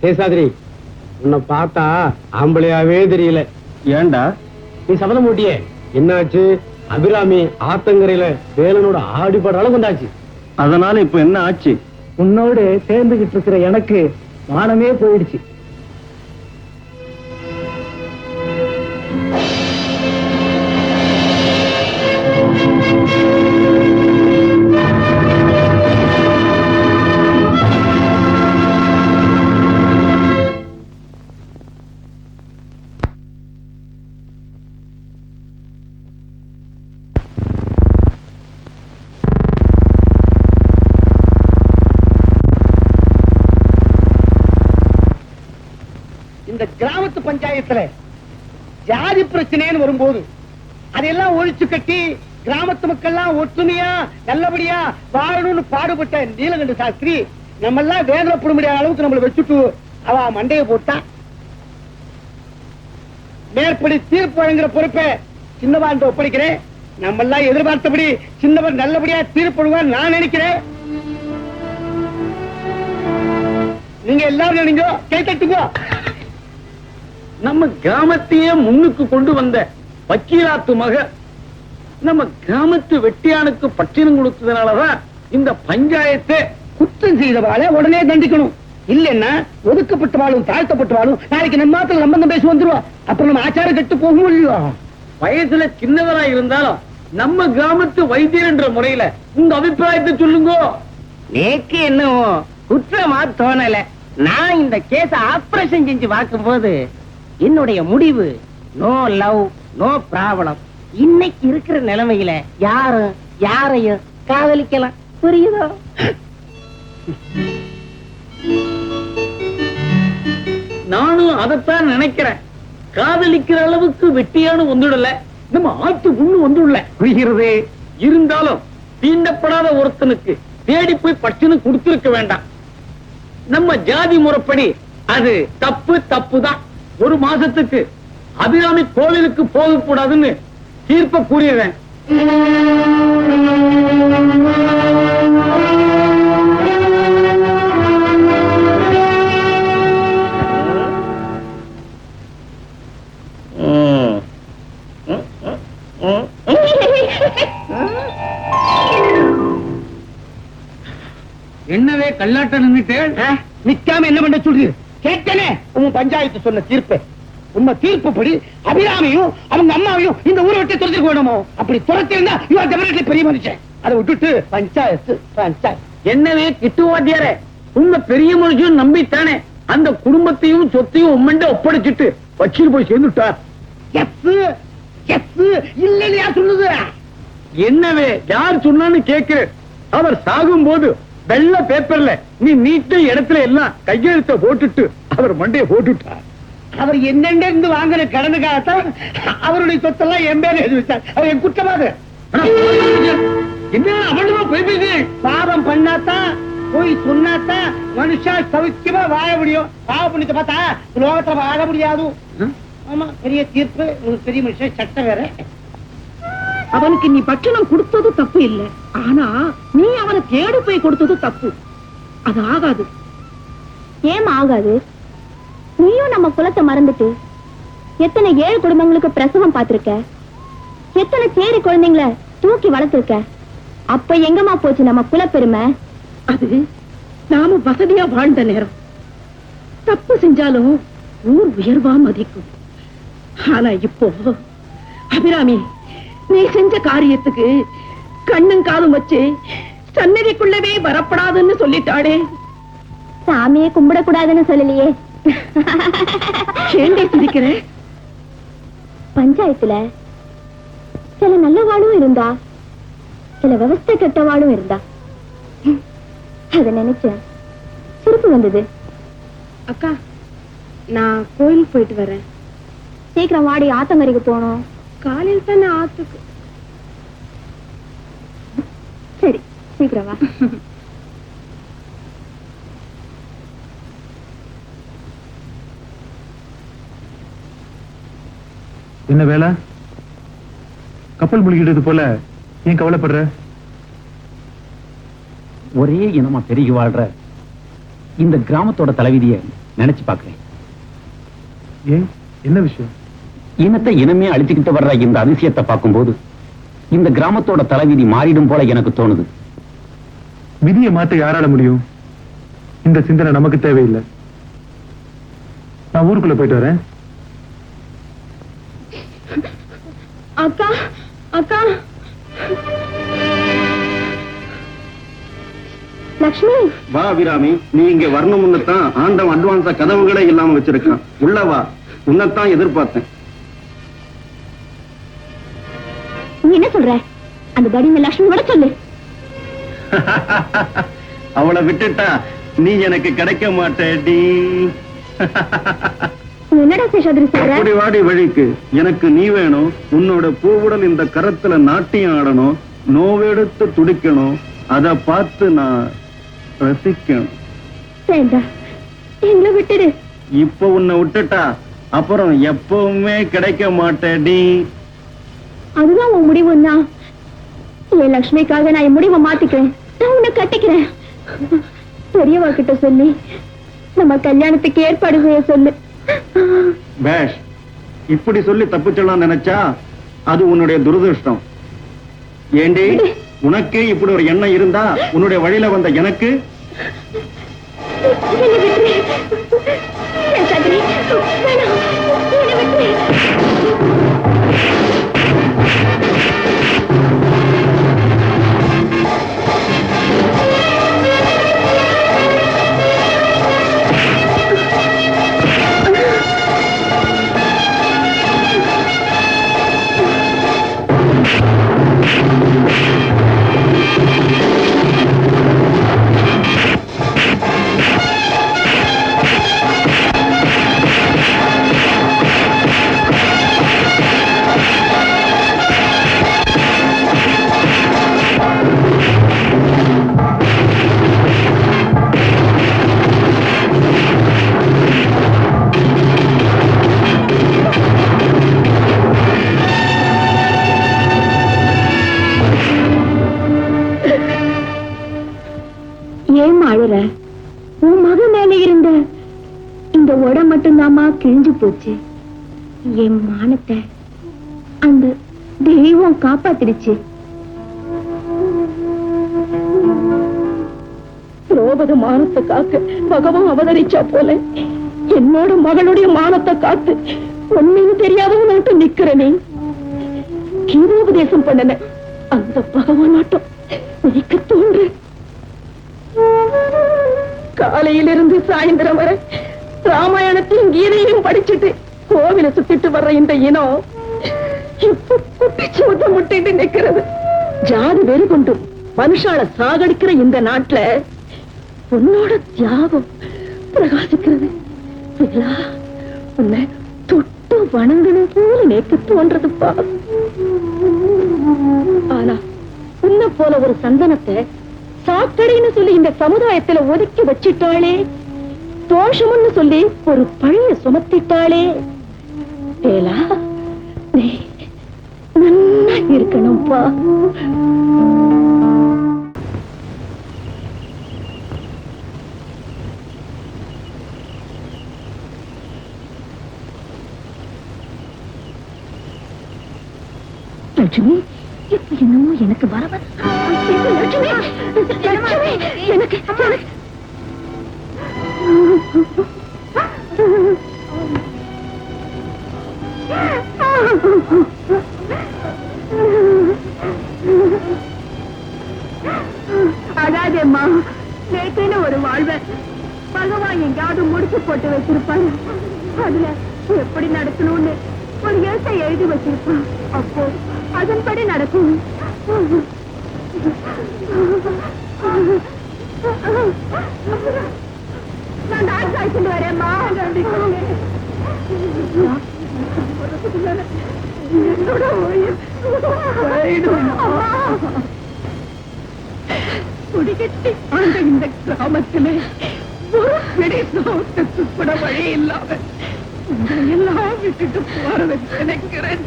சேஷாதிரி, உன்னை பார்த்தா ஆம்பளையாவே தெரியல. ஏண்டா? நீ சபதம் போட்டியே, என்னாச்சு? அபிராமி ஆத்தங்கரையில வேலனோட ஆடிப்பட அளவு வந்தாச்சு. அதனால இப்ப என்ன ஆச்சு? உன்னோடு சேர்ந்துகிட்டு இருக்கிற எனக்கு மானமே போயிடுச்சு. இந்த கிராமத்து பஞ்சாயத்துல ஜாதி பிரச்சனைன்னு வரும்போது அதெல்லாம் ஒழிச்சு கட்டி கிராமத்து மக்கள்லாம் ஒற்றுமையா நல்லபடியா வாழணும்னு பாடுபட்ட நீலகண்ட சாஸ்திரி நம்ம எல்லாம் வேதனைப்பட முடியாத அளவுக்கு நம்மளை வச்சுட்டு அவ மண்டைய போட்டா. மேற்படி தீர்ப்பு வழங்குற பொறுப்பை சின்னவன் ஒப்படைக்கிறேன். நம்ம எல்லாம் எதிர்பார்த்தபடி சின்னவர் நல்லபடியா தீர்ப்படுவார் நான் நினைக்கிறேன். நீங்க எல்லாரும் நினைங்க, கை தட்டுங்க. நம்ம கிராமத்தையே முன்னுக்கு கொண்டு வந்த வக்கீலாத்து மக நம்ம கிராமத்து வெட்டியானுக்கு பட்டினம் கொடுத்ததுனாலதான் இந்த பஞ்சாயத்தை குற்றம் செய்தவாளை உடனே தண்டிக்கணும். இல்லன்னா ஒதுக்கப்பட்டவாளும் தாழ்த்தப்பட்டவாளும் நாளைக்கு நம்ம மாத்திரம் சம்பந்தம் பேசி வந்துருவா. அப்புறம் நம்ம ஆச்சாரம் கெட்டு போகும் இல்லையா? வயசுல சின்னவரா இருந்தாலும் நம்ம கிராமத்து வைத்தியர் என்ற முறையில உங்க அபிப்பிராயத்தை சொல்லுங்க. நேக்கு என்னவோ குற்றமா தோணல. நான் இந்த கேஸ ஆபரேஷன் செஞ்சு பார்க்கும் போது என்னுடைய முடிவு நோ லவ் நோ ப்ராப்ளம். இன்னைக்கு இருக்கிற நிலைமையில யாரும் யாரையும் காதலிக்கலாம். புரியுதோ? நானும் அதைத்தான் நினைக்கிறேன். காதலிக்கிற அளவுக்கு வெட்டியானு வந்துடல, நம்ம ஆத்து புண்ணு வந்துள்ள புரிகிறது. இருந்தாலும் தீண்டப்படாத ஒருத்தனுக்கு தேடி போய் பட்டினு கொடுத்திருக்க வேண்டாம். நம்ம ஜாதி முறைப்படி அது தப்பு தான். ஒரு மாசத்துக்கு அபிராமி கோவிலுக்கு போக கூடாதுன்னு தீர்ப்ப கூறியவன். என்னவே கல்லாட்ட நின்னுட்டு நிக்காம என்ன பண்ண சொல்றீங்க? கேட்டனே உங்க பஞ்சாயத்து சொன்ன தீர்ப்பு. உண்மை தீர்ப்புப்படி அபிராமியும் அவங்க அம்மாவையும் இந்த ஊரை விட்டு துரத்திருக்க வேணுமோ? அப்படி துரத்திருந்தா இவன் டெபினெட்லி பெரிய மனுஷன். அதை விட்டுட்டு பஞ்சாயத்து என்னவே கிட்டுவாட்டியாரே, உங்க பெரிய மனுஷன் நம்பித்தானே அந்த குடும்பத்தையும் சொத்தையும் உம்மண்ட ஒப்படைச்சிட்டு வச்சிட்டு போய் சேர்ந்துட்டார். இல்லையா சொல்லுது? என்னவே யார் சொன்னான்னு கேட்கிற? அவர் சாகும் போது வெள்ள பேப்பர்ல நீ நீட்ட இடத்துல எல்லாம் கையெழுத்த போட்டுட்டு அவர் மண்டையை போட்டுட்டார். அவர் என்னென்ன இருந்து வாங்கின கடனுக்காகத்தான் அவருடைய சொத்தெல்லாம் என் பேர் எழுதி வச்சார். அவர் என் குற்றமாக என்ன அவனுமா போய் பேசு. பாவம் பண்ணாதான் போய் சொன்னாதான் மனுஷா சௌக்கியமா வாழ முடியும். பாவ புண்ணியத்தை பார்த்தா லோகத்துல வாழ முடியாது. ஆமா, பெரிய தீர்ப்பு, ஒரு பெரிய மனுஷன், சட்டம் வேற. அவனுக்கு நீ பட்சணம் கொடுத்தது தப்பு இல்ல, ஆனா நீ அவனை தேடி போய் கொடுத்தது தப்பு. அது ஆகாது. ஏமா ஆகாது? நீயும் நம்ம குலத்தை மறந்துட்டு எத்தனை ஏழு குடும்பங்களுக்கு பிரசவம் பார்த்திருக்க, எத்தனை சேரி குழந்தைங்களை தூக்கி வளர்த்திருக்க. அப்ப எங்கம்மா போச்சு நம்ம குலப்பெருமை? அது நாம வசதியா வாழ்ந்த நேரம். தப்பு செஞ்சாலும் ஊர் உயர்வா மதிக்கும். ஆனா இப்போ அபிராமி, நீ செஞ்ச காரியத்துக்கு கண்ணும் காலும் வச்சு சன்னதிக்குள்ளவே வரப்படாதுன்னு சொல்லிட்டாளே. சாமியே கும்பிடக்கூடாதுன்னு சொல்லலையே. ஏண்டே சிரிக்கிற? பஞ்சாயத்துல சில நல்ல வாழும் இருந்தா, சில விவஸ்தை கெட்ட வாழும் இருந்தா. அத நினைச்ச சிரிப்பு வந்தது. அக்கா, நான் கோயிலுக்கு போயிட்டு வரேன். சீக்கிரம் வாடி, ஆத்தங்கரைக்கு போனோம். காலையில் தானே ஆத்துக்கு. சரி, சீக்கிரம் வா. என்ன வேலை? கப்பல் முழுகிடுறது போல ஏன் கவலைப்படுற? ஒரே இனமா பெருகி வாழ்ற இந்த கிராமத்தோட தலைவிதியை நினைச்சு பாக்குறேன். ஏன், என்ன விஷயம்? இனத்தை இனமே அழிச்சுக்கிட்டு வர்ற இந்த அதிசயத்தை பார்க்கும்போது இந்த கிராமத்தோட தலைவிதி மாறிடும் போல எனக்கு தோணுது. விதியை மாத்த யாரால முடியும்? இந்த சிந்தனை நமக்கு தேவையில்லை. நான் ஊருக்குள்ள போயிட்டு வரேன். அக்கா, அக்கா. லக்ஷ்மி, வா அபிராமி, நீ இங்க வரணும்னு தான் ஆண்டவன் அட்வான்ஸா கதவுகளே இல்லாம வச்சிருக்கான். உள்ள வா, உன்னைத்தான் எதிர்பார்த்தேன். நீ என்ன சொல்ற? அந்த தடிமை லக்ஷ்மி விட சொல்லு. அவளை விட்டுட்டா நீ எனக்கு கிடைக்க மாட்டேடி. என்னடா சேஷாதிரி சொல்ற? அப்படி வாடி வழிக்கு. எனக்கு நீ வேணும். உன்னோட பூவுடல் இந்த கரத்துல நாட்டியம் ஆடணும், நோவெடுத்து துடிக்கணும். அத பார்த்து நான் ரசிக்கணும். வேண்டாம், எங்களை விட்டுடு. இப்ப உன்னை விட்டுட்டா அப்புறம் எப்பவுமே கிடைக்க மாட்டேடி. அதுதான் உன் முடிவுன்னா, என் லக்ஷ்மிக்காக நான் என் முடிவை மாத்திக்கிறேன். நான் உன்னை கட்டிக்கிறேன். பெரியவா கிட்ட சொல்லி நம்ம கல்யாணத்துக்கு ஏற்பாடு செய்ய சொல்லு. பேஷ், இப்படி சொல்லி தப்பிச்சலாம் நினைச்சா அது உன்னுடைய துரதிருஷ்டம். ஏண்டி, உனக்கே இப்படி ஒரு எண்ணம் இருந்தா உன்னுடைய வழியில வந்த எனக்கு என்னை விட்டுரு. சேஷாதிரி, வேணாம், என்னை விட்டுரு. உன் மக மேல இருந்த இந்த உடம் மட்டும்தாமா கிழிஞ்சு போச்சு. என் மானத்தை அந்த தெய்வம் காப்பாத்திடுச்சு. திரௌபதி மானத்தை காக்க பகவான் அவதரிச்சா போல என்னோட மகளுடைய மானத்தை காத்து ஒன்னும் தெரியாதவனாட்டு நிக்கிறனே. கீதோபதேசம் பண்ணன அந்த பகவானாட்டம் நிக்க தோன்று. காலையிலிருந்து சாயந்தரம் வரை ராமாயணத்தையும் கீதையும் படிச்சுட்டு கோவில சுத்திட்டு வர்ற இந்த இனம் இப்ப குட்டிச்சு முட்டிட்டு நிக்கிறது. ஜாதி வெறி கொண்டு மனுஷால சாகடிக்கிற இந்த நாட்டுல உன்னோட தியாகம் பிரகாசிக்கிறது. உன்னை தொட்டு வணங்கணும் போல நேக்கு தோன்றதுப்பா. ஆனா உன்னை போல ஒரு சந்தனத்தை சாக்கடைன்னு சொல்லி இந்த சமுதாயத்துல ஒதுக்கி வச்சிட்டாளே, தோஷம்னு சொல்லி ஒரு பழைய சுமத்திட்டாளே. வேலா நீ நல்லா இருக்கணும்ப்பா. லட்சுமி இப்ப என்னமோ எனக்கு வர லட்சுமி எனக்கு அழாதேம்மா. நேற்றுன்னு ஒரு வாழ்வை பகவான் எங்கேயாவது முடிச்சு போட்டு வச்சிருப்பாரு. அதுல எப்படி நடக்கணும்னு ஒரு எழுத்தை எழுதி வச்சிருப்பான். அப்போ அதன்படி நடக்கும். நான் டாக்டர் அழைச்சிட்டு வரேன்மா. என்னோட உயிர் குடிக்கட்டி ஆண்ட இந்த கிராமத்திலே ஒரு பிடி சோத்துக்கு கூட வழி இல்லாம எல்லாம் விட்டுட்டு போறது நினைக்கிறேன்.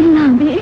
எல்லாமே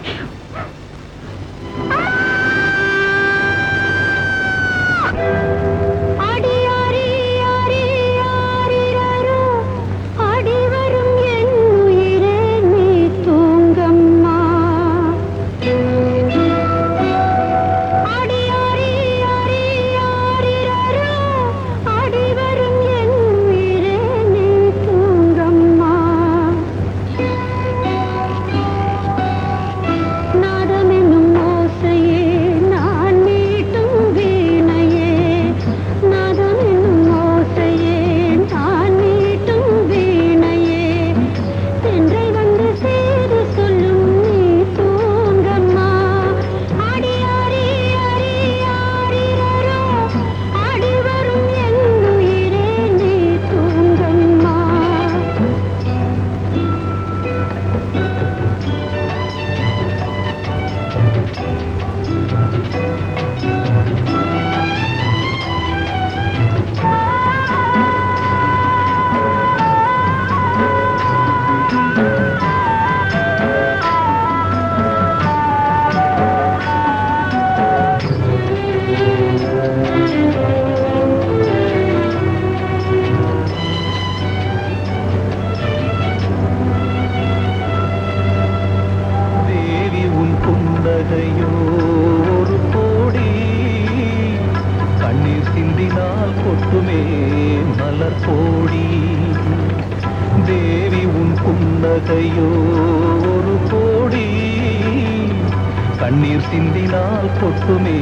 கண்ணீர் சிந்தினால் கொட்டுமே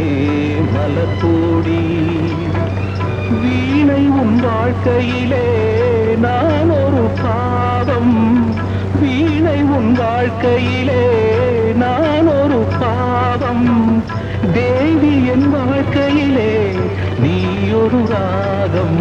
மலர்கோடி. வீணை உன் வாழ்க்கையிலே நான் ஒரு பாவம், வீணை உன் வாழ்க்கையிலே நான் ஒரு பாவம். தேவி என் வாழ்க்கையிலே நீ ஒரு ராகம்.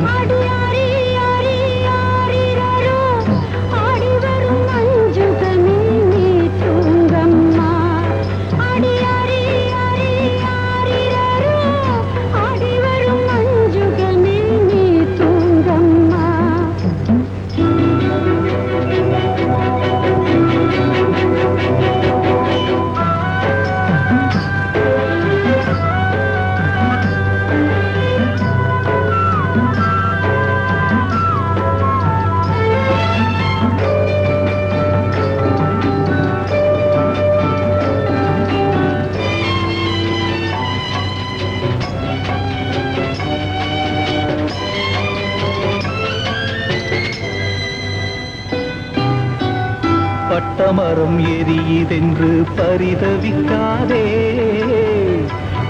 பட்டமரம் எரியுதென்று பரிதவிக்காதே,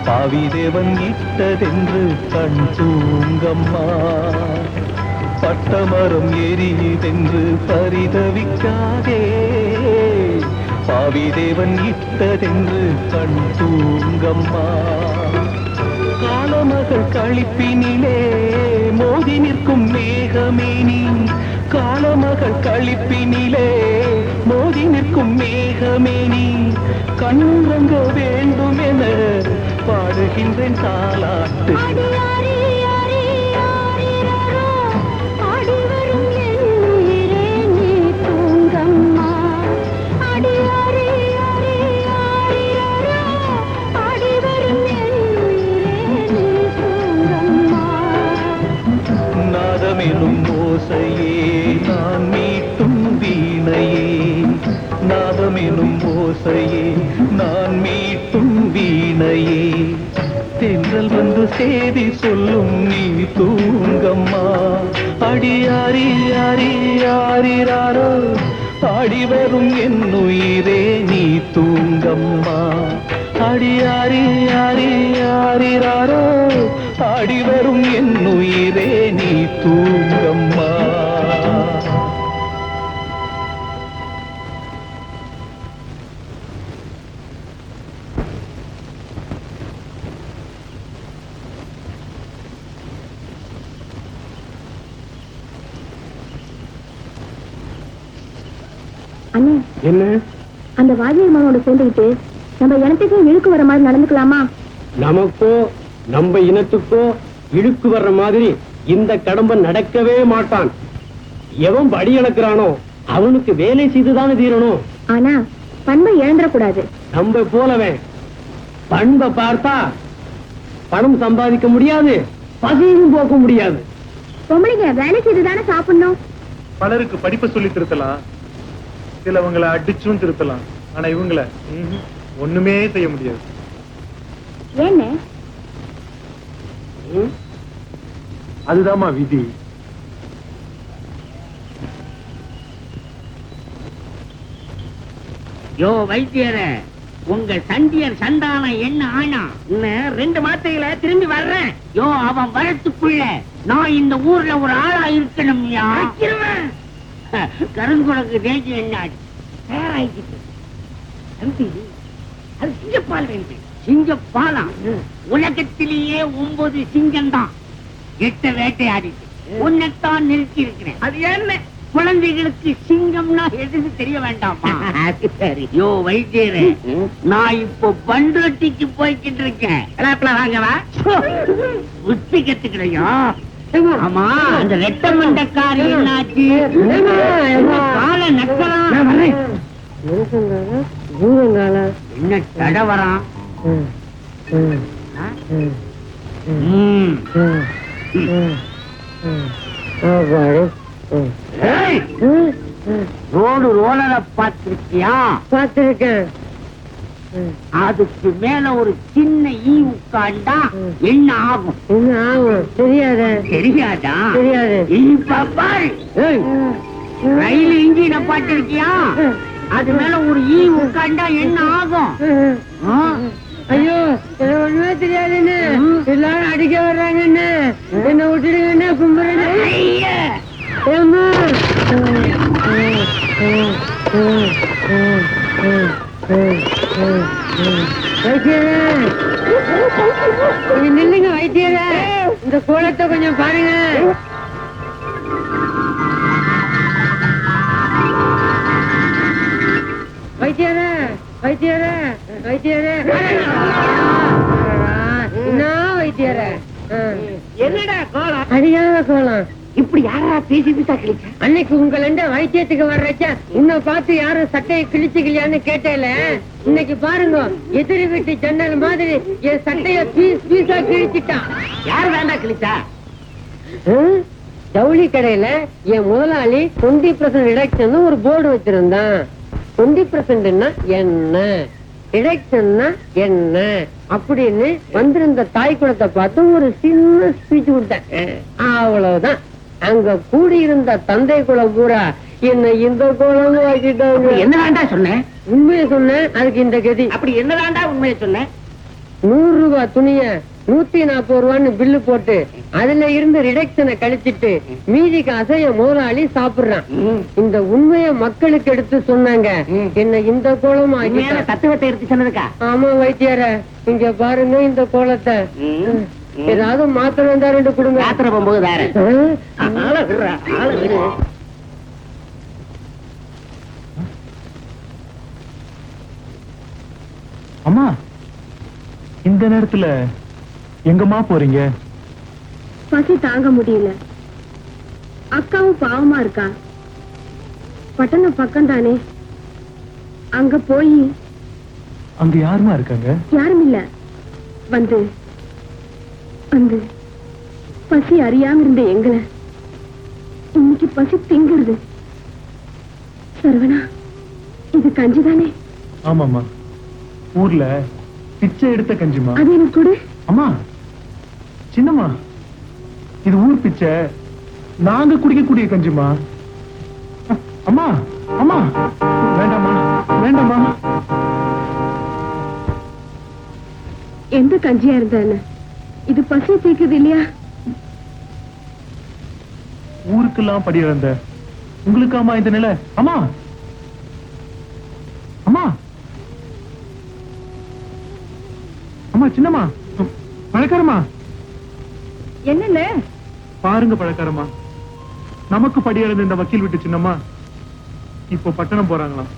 பாவிதேவன் இட்டதென்று கண் தூங்கம்மா. பட்டமரம் எரியுதென்று பரிதவிக்காதே, பாவிதேவன் இட்டதென்று கண் தூங்கம்மா. காலமகள் களிப்பினிலே மோதி நிற்கும் மேகமேனி, காலமகள் களிப்பினிலே மோதி நிற்கும் மேகமேனி. கண்ணுறங்க வேண்டுமென பாடுகின்றேன் தாலாட்டு நாதமெனும் ஓசையே நான் மீட்டும் வீணையே நாதமெனும் ஓசையே நான் மீட்டும் வீணையே தென்றல் வந்து செய்தி சொல்லும் நீ தூங்கம்மா அடியாரி யாரி யாரிராரோ ஆடி வரும் என் உயிரே நீ தூங்கம்மா அடியாரி யாரி யாரிராரோ ஆடி வரும் என் உயிரே நீ தூங்கம்மா. அண்ணே, என்ன அந்த வாத்தியார் மகனோட சேர்ந்துக்கிட்டு நம்ம இனத்துக்கும் இழுக்கு வர மாதிரி நடந்துக்கலாமா? நமக்கோ நம்ம இனத்துக்கோ இழுக்கு வர்ற மாதிரி இந்த கடம்பை நடக்கவே மாட்டான். எவன் படி இழக்கிறானோ அவனுக்கு வேலை செய்துதானே தீரணும். ஆனா பண்பை இழந்துடக்கூடாது. நம்ம போலவன் பண்பை பார்த்தா பணம் சம்பாதிக்க முடியாது, பசியும் போக்க முடியாது. பொம்பளைங்க வேலை செய்துதானே சாப்பிடணும். பலருக்கு படிப்பை சொல்லி திருத்தலாம், சிலவங்களை அடிச்சும் திருத்தலாம். ஆனா இவங்கள ஒண்ணுமே செய்ய முடியாது. ஏன்னு அதுதாம்மா விதி. யோ வைத்தியர, உங்க சண்டியர் சண்டானம் என்ன ஆனா? இன்னும் 2 மாசத்துல திரும்பி வர்றேன். யோ அவன் வரத்துக்குள்ள நான் இந்த ஊர்ல ஒரு ஆளா இருக்கணும். கருங்குளக்கு தேஜி என்ன தயாராகிட்டு தம்பி, அது சிங்கப்பால் வேண்டும். சிங்கப்பாலா? உலகத்திலேயே 9 சிங்கம் தான் 8 வேட்டையாடிட்டு உன்னைத்தான் நிறுத்தி இருக்கிறேன். அது என்ன? குழந்தைகளுக்கு சிங்கம்னா எதுன்னு தெரிய வேண்டாமா? சரி. யோ வைத்தியரே, நான் இப்போ பண்ருட்டிக்கு போய்கிட்டு இருக்கேன். வாங்கவா உத்தி கத்துக்கிறையா? ஆமா, அந்த ரெட்ட மண்டக்காரி என்னாச்சு? கால நக்கலாம் என்ன தடவரான்? ரோடு ரோலரை பார்த்திருக்கியா? பார்த்திருக்கேன். அதுக்கு மேல ஒரு சின்ன ஈ உட்காண்டா என்ன ஆகும்? என்ன ஆகும் தெரியாத? தெரியாதா? தெரியாது. ரயில் இன்ஜினை பார்த்திருக்கியா? அது மேல ஒரு ஈ உட்காண்டா என்ன ஆகும்? ஐயோ, எனக்கு ஒண்ணுமே தெரியாதுன்னு எல்லாரும் அடிக்க வர்றாங்கன்னு என்ன விட்டுடுங்கன்னு கும்பிடுறேன். நில்லுங்க வைத்தியர, இந்த கோலத்தை கொஞ்சம் பாருங்க. வைத்தியர வைத்தியர வைத்தியர என்ன வைத்தியர? என்னடா கோலம்? அடியாத கோலம். இப்படி யாரா பேசிட்டு கிழிச்சா? அன்னைக்கு உங்கள வைத்தியத்துக்கு வர்றச்ச உன்னை பார்த்து யாரும் சட்டையை கிழிச்சுக்கலையான்னு கேட்டேல. இன்னைக்கு பாருங்க, எதிரி வீட்டு ஜன்னல் மாதிரி என் சட்டைய பீஸ் பீஸா கிழிச்சிட்டான். யாரு வேண்டா கிழிச்சா? ஜவுளி கடையில என் முதலாளி 20% ரிடக்ஷன் ஒரு போர்டு வச்சிருந்தான். 20% என்ன, ரிடக்ஷன்னா என்ன அப்படின்னு வந்திருந்த தாய் குளத்தை பார்த்து ஒரு சின்ன ஸ்பீச் கொடுத்தேன். அவ்வளவுதான். அங்க கூடியிருந்த தந்தை குலம் பூரா என்ன இந்த குளம் ஆக்கிட்டாங்க. என்ன வேண்டா சொன்னேன்? உண்மையை சொன்னேன், அதுக்கு இந்த கதி. அப்படி என்ன வேண்டா உண்மையை சொன்னேன்? 100 ரூபாய் துணிய 140 ரூபான்னு பில்லு போட்டு அதுல இருந்து ரிடக்ஷனை கழிச்சிட்டு மீதி காசை என் முதலாளி சாப்பிடுறான். இந்த உண்மையை மக்களுக்கு எடுத்து சொன்னாங்க. என்ன இந்த கோலம் ஆகிட்டாங்க. தத்துவத்தை எடுத்து சொன்னதுக்கா? ஆமா வைத்தியார, இங்க பாருங்க இந்த கோலத்தை. ஏதாவது மாத்திரம் இருந்தா 2 கொடுங்க. யாத்திரை போகும்போது வேற ஆள விடுற, ஆள விடு. அம்மா, இந்த நேரத்துல எங்கம்மா போறீங்க? பசி தாங்க முடியல. அக்காவும் பாவமா இருக்கா. பட்டணம் பக்கம் தானே, அங்க போய். அங்க யாருமா இருக்காங்க? யாரும் இல்ல. வந்து வந்து பசி அறியாம இருந்த எங்களை இன்னைக்கு பசி திங்குறது. சரவணா, இது கஞ்சி தானே? ஆமாம்மா, ஊர்ல பிச்சை எடுத்த கஞ்சிமா. அது எனக்கு கொடு. அம்மா, சின்னம்மா, இது ஊர் பிச்சை, நாங்க குடிக்கக்கூடிய கஞ்சிமா. அம்மா அம்மா, வேண்டாமா வேண்டாமா. எந்த கஞ்சியா இருந்தா என்ன, இது பசி தீக்குது இல்லையா? ஊருக்கெல்லாம் படி இழந்த உங்களுக்காமா இந்த நிலை? அம்மா அம்மா அம்மா, சின்னம்மா, பழக்காரமா. என்னன்னு பாருங்க பழக்காரமா, நமக்கு படி இழந்த இந்த வக்கீல் விட்டு சின்னம்மா இப்போ பட்டணம் போறாங்களாம்.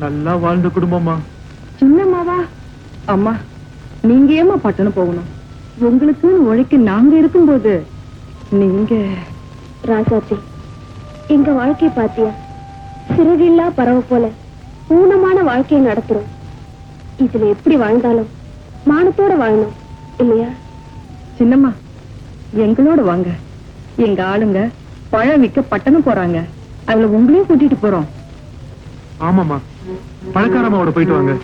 நல்லா வாழ்ந்த குடும்பமா. சின்னம்மாவா? அம்மா, நீங்க ஏமா பட்டணம் போகணும்? உங்களுக்கு உழைக்க நாங்க இருக்கும்போது நீங்க. ராசாத்தி, எங்க வாழ்க்கை பாத்தியா? சிறகில்லா பறவை போல ஊனமான வாழ்க்கையை நடத்துறோம். இதுல எப்படி வாழ்ந்தாலும் மானத்தோட வாழணும் இல்லையா? சின்னம்மா, எங்களோட வாங்க. எங்க ஆளுங்க பழம் விற்க பட்டணம் போறாங்க. அதுல உங்களையும் கூட்டிட்டு போறோம். ஆமாமா, பழக்காரமாவோட போயிட்டு வாங்க.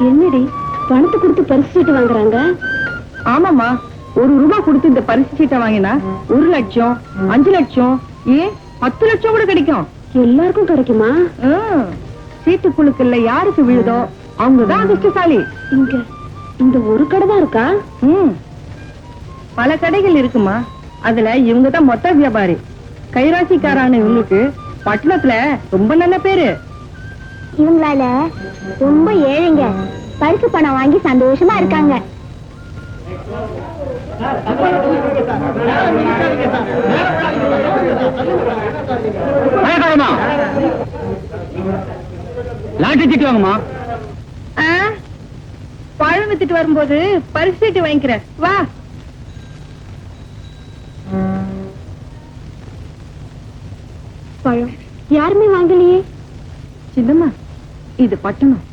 என்னடி பணத்தை கொடுத்து பரிசு சீட்டு வாங்குறாங்க? ஆமாமா, ₹1 கொடுத்து இந்த பரிசு சீட்டை வாங்கினா 1 லட்சம், 5 லட்சம், ஏன் 10 லட்சம் கூட கிடைக்கும். எல்லாருக்கும் கிடைக்குமா? சீட்டு குழுக்கள்ல யாருக்கு விழுதோ அவங்கதான் அதிர்ஷ்டசாலி. இங்க இந்த ஒரு கடை தான் இருக்கா? பல கடைகள் இருக்குமா. அதுல இவங்கதான் மொத்த வியாபாரி. கைராசிக்காரான இவங்களுக்கு பட்டணத்துல ரொம்ப நல்ல பேரு. இவங்களால ரொம்ப ஏழைங்க பரிசு பணம் வாங்கி சந்தோஷமா இருக்காங்க. லாட்டரி சீட்டு வாங்கம்மா. பழம் வித்துட்டு வரும்போது பரிசு சீட்டு வாங்கிக்கிறேன், வா. பழம் யாருமே வாங்கலையே. சின்னம்மா, இது பட்டணம்.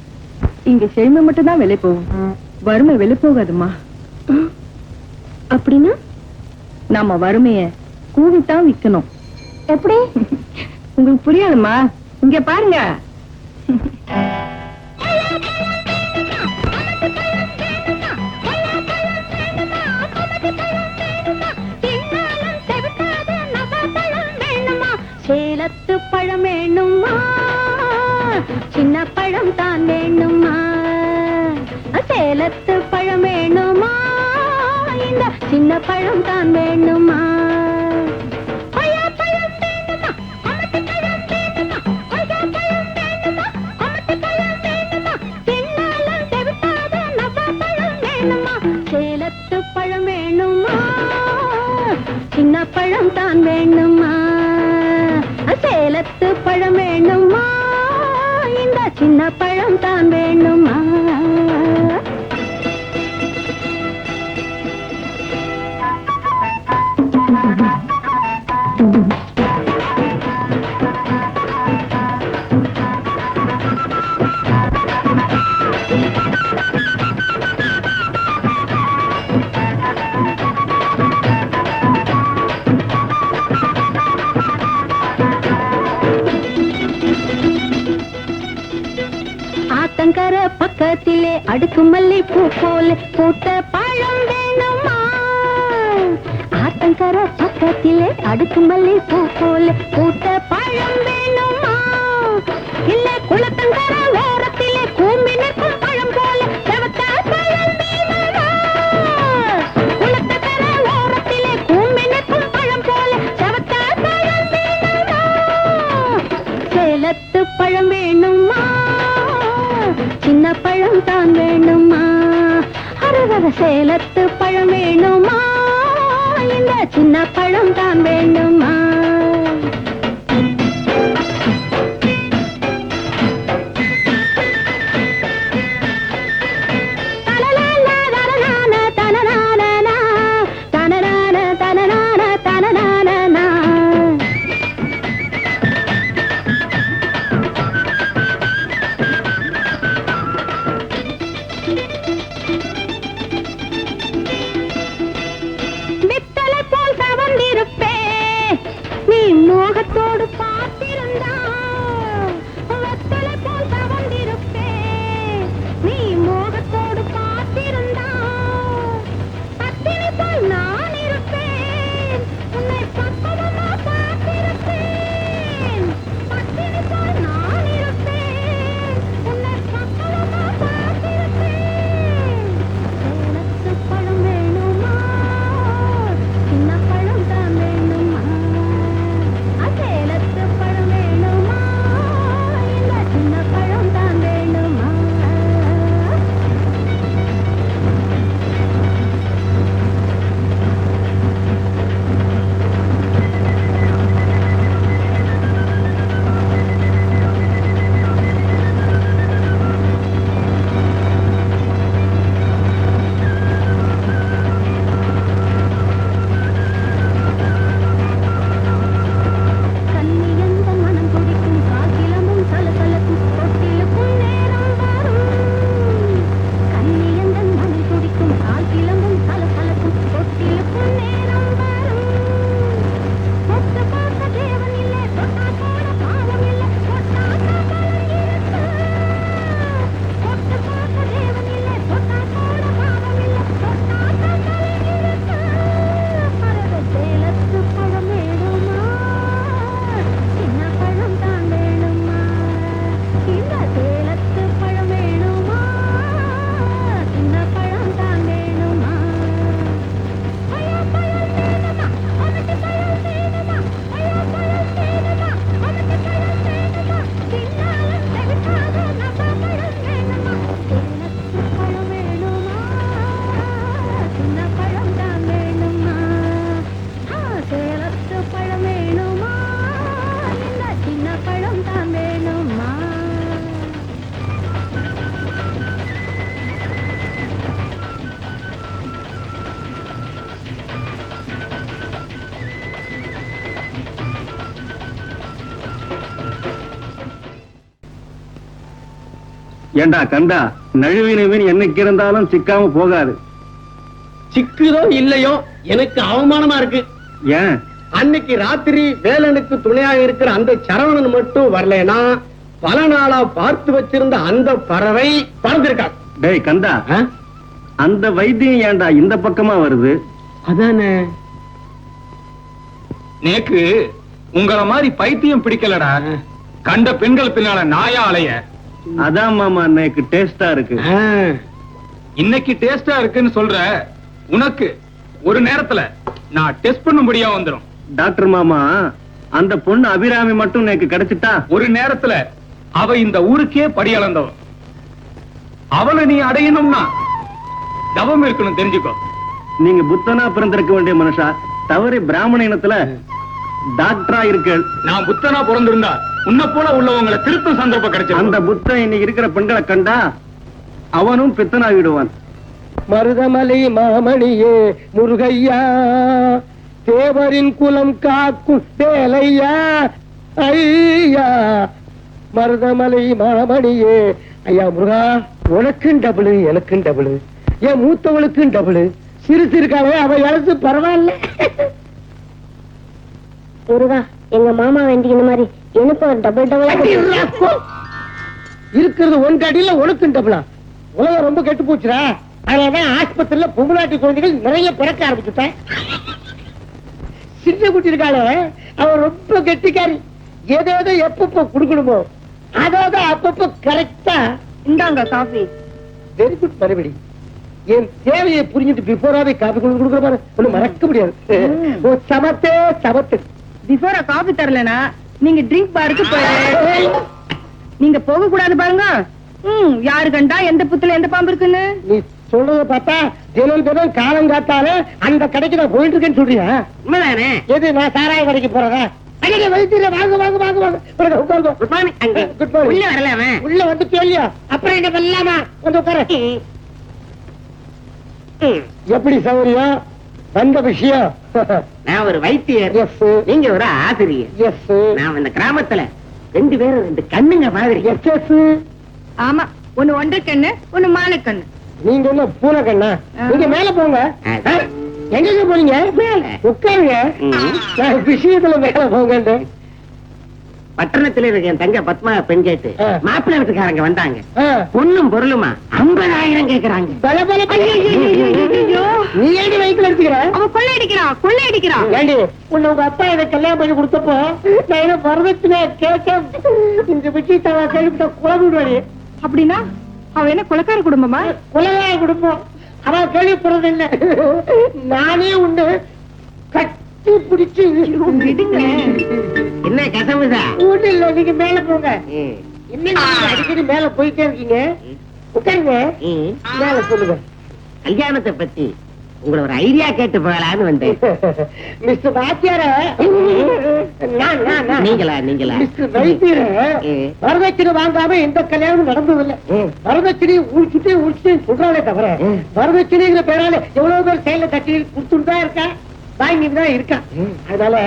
இங்க செழுமை மட்டும் தான் விலை போகும், வறுமை விலை போகாதுமா. அப்படின்னா நாம வறுமைய கூவித்தான் விக்கணும். எப்படி? உங்களுக்கு புரியாதுமா, இங்க பாருங்க. சேலத்து பழம் வேணுமா, சின்ன பழம் தான் வேணுமா? சேலத்து பழம் வேணுமா, இந்த சின்ன பழம் தான் வேணுமா? சேலத்து பழம் வேணுமா, சின்ன பழம் தான் வேணுமா? சேலத்து பழம் வேணுமா, இந்த சின்ன பழம் தான் வேணுமா? ஆத்தங்கர பக்கத்திலே அடுக்கு மல்லி பூ போல பூத்த பழம் வேணுமா? ஆத்தங்கர பக்கத்திலே அடுக்கு மல்லி பூ போல பூத்த பழம் வேணுமா? இல்ல குளத்தங்கர ஓரத்திலே கூம்பி நிற்கும் பழம் போல செவத்த பழம் வேணுமா? குளத்தங்கர ஓரத்திலே கூம்பி நிற்கும் பழம் போல செவத்த சேலத்து பழம் வேணுமா சின்ன பழம் தான் வேணுமா அரவர சேலத்து பழம் வேணுமா இந்த சின்ன பழம் தான் வேணுமா மோகத்தோடு பார்த்திருந்தா வத்தலை போல் தவந்திருப்பே நீ மோகத்தோடு பார்த்திருந்தா பத்தினி போல் நான் இருப்பேன் உன்னை பக்குவமா பார்த்திருப்பேன் பத்தினி போல் நான் இருப்பேன் உன்னை பக்குவமா பார்த்திருப்பேன் சேலத்து பழம் வேணுமா சின்ன பழம் தான் வேணுமா சேலத்து பழம் வேணுமா இந்த சின்ன பழம் தான் வேணுமா கண்ணியந்தன் மனம் துடிக்கும் காகிலமும் சலசலக்கும் தொட்டிலுக்கும் நேரம் வரும் கண்ணியந்தன் மனம் துடிக்கும் காகிலமும் சலசலக்கும் தொட்டிலுக்கும் நேரம் வரும் தொட்டு பார்த்த தேவன் இல்லை தொட்டா போட பாவம் இல்லை தொட்டாக்க பலன் இருக்கு தொட்டு பார்த்த தேவன் இல்லை தொட்டா போட பாவம் இல்லை தொட்டாக்க பலன் இருக்கு பரவ சேலத்து பழம் வேணுமா சின்ன பழம் தான் வேணுமா இந்த சேலத்து பழம் வேணுமா சின்ன பழம் தான் வேணுமா ஐயா பழம் வேணுமா அவனுக்கு பழம் வேணுமா ஐயா பழம் வேணுமா அவனுக்கு பழம் வேணுமா சின்னாலும் தவிர்க்காத நம்ம பழம் வேணுமா சேலத்து பழம் வேணுமா சின்ன பழம் தான் வேணுமா சேலத்து பழம் வேணுமா இந்த சின்ன பழம் தான் வேணுமா ஏண்டா கண்டா நழுவின மீன் என்னைக்கு இருந்தாலும் சிக்காம போகாது. சிக்குதோ இல்லையோ எனக்கு அவமானமா இருக்கு. ஏன்? அன்னைக்கு ராத்திரி வேலனுக்கு துணையாக இருக்கிற அந்த சரவணன் மட்டும் வரலனா பல நாளா பார்த்து வச்சிருந்த அந்த பறவை பறந்திருக்கா. டேய் கண்டா, அந்த வைத்தியம் ஏண்டா இந்த பக்கமா வருது? அதானே நேக்கு உங்கள மாதிரி பைத்தியம் பிடிக்கலடா. கண்ட பெண்கள் பின்னால நாயா அலைய. அதான் மாமா எனக்கு டேஸ்டா இருக்கு. இன்னைக்கு டேஸ்டா இருக்குன்னு சொல்ற உனக்கு ஒரு நேரத்துல நான் டெஸ்ட் பண்ணும்படியா வந்துரும். டாக்டர் மாமா, அந்த பொண்ணு அபிராமி மட்டும் எனக்கு கிடைச்சிட்டா ஒரு நேரத்துல அவ இந்த ஊருக்கே படி அளந்தவ. அவளை நீ அடையணும்னா தவம் இருக்கணும், தெரிஞ்சுக்கோ. நீங்க புத்தனா பிறந்திருக்க வேண்டிய மனுஷா, தவறி பிராமண இனத்துல டாக்டரா இருக்கு. நான் புத்தனா பிறந்திருந்தா உன்னை போல உள்ளவங்களை திருத்தும் சந்தர்ப்பம் கிடைச்சு. அந்த புத்தன் இன்னைக்கு இருக்கிற பெண்களை கண்டா அவனும் பித்தனா விடுவான். மருதமலை மாமணியே முருகையா, தேவரின் குலம் காக்கும் வேலையா ஐயா. மருதமலை மாமணியே ஐயா முருகா, உனக்கும் டபுள் எனக்கும் டபுள், என் மூத்தவளுக்கும் டபுள். சிறு சிறுக்காவே அவ இழந்து பரவாயில்ல. முருகா, எங்க மாமா வேண்டிய மாதிரி எனக்கு ஒரு டபுள் இருக்கிறது ஒன் அடியில உனக்கும் டபுளா? உலகம் ரொம்ப கெட்டு போச்சுடா. அதனாலதான் ஆஸ்பத்திரியில பொம்பளாட்டி குழந்தைகள் நிறைய பிறக்க ஆரம்பிச்சுட்டேன். சின்ன குட்டி இருக்காளே, அவ ரொம்ப கெட்டிக்காரி. ஏதோ எப்பப்போ குடுக்கணுமோ அதாவது அப்பப்போ கரெக்டா. இந்தாங்க காஃபி. வெரி குட் மறுபடி. என் தேவையை புரிஞ்சுட்டு பிஃபோராவே காபி கொடுக்குற பாரு, ஒண்ணு மறக்க முடியாது. சமத்தே சமத்து. பிஃபோரா காஃபி தரலனா நீங்க ட்ரிங்க் பாருக்கு போயிரு. நீங்க போக கூடாது பாருங்க. யாரு கண்டா எந்த புத்துல எந்த பாம்பு இருக்குன்னு. நீ சொல்றத பார்த்தா தினம் காலம் காத்தாலே அந்த கடைக்கு நான் போயிட்டு இருக்கேன்னு சொல்றியா? உண்மைதானே? எது நான் சாராய கடைக்கு போறதா? உள்ள வந்து சொல்லியா அப்புறம் என்ன பண்ணலாமா? வந்து உட்கார. எப்படி சௌரியம் வந்த விஷயம்? நான் ஒரு வைத்தியர், நீங்க ஒரு ஆசிரியர். நான் இந்த கிராமத்துல 2 பேரும் 2 கண்ணுங்க மாதிரி. ஆமா, ஒண்ணு ஒன்றரை கண்ணு, ஒண்ணு மாலை கண்ணு. நீங்க என்ன பூனை கண்ணா? நீங்க மேல போங்க. எங்க போறீங்க? உட்காருங்க. விஷயத்துல மேல போங்க. பட்டணத்துல இருக்க என் தங்க பத்மா பெண் கேட்டு மாப்பிள்ளை வீட்டுக்காரங்க வந்தாங்க. பொண்ணும் பொருளுமா 50,000 கேக்குறாங்க. நீ ஏடி வயிற்றுல எடுத்துக்கிற? அவன் கொள்ளையடிக்கிறான். ஏண்டி உன்னை உங்க அப்பா எனக்கு கல்யாணம் பண்ணி கொடுத்தப்போ நான் என்ன வரதட்சணை கேட்க இந்த விஷயத்தை கேள்விப்பட்ட குழந்தை. அப்படின்னா அவன் என்ன கொலைக்கார குடும்பமா? கொலைகார குடும்பம். அவன் கேள்விப்படுறது என்ன? நானே உண்டு கட்டி பிடிச்சு விடுங்க. என்ன கசமுதா? ஒண்ணு இல்ல, நீங்க மேல போங்க. என்ன அடிக்கடி மேல போயிட்டே இருக்கீங்க? உட்காருங்க. மேல சொல்லுங்க. கல்யாணத்தை பத்தி உங்களை ஒரு ஐடியா கேட்டு போகலான்னு வந்தேன். மிஸ்டர் வாத்தியார, நீங்களா? மிஸ்டர் வைத்தியர, வரதட்சணை வாங்காம எந்த கல்யாணமும் நடந்ததில்லை. வரதட்சணையை ஊழிச்சுட்டே சொல்றாலே தவிர வரதட்சணைங்கிற பேரால எவ்வளவு பேர் செயல கட்டி கொடுத்துட்டு தான் இருக்கா, வாங்கிட்டு தான் இருக்கா. அதனால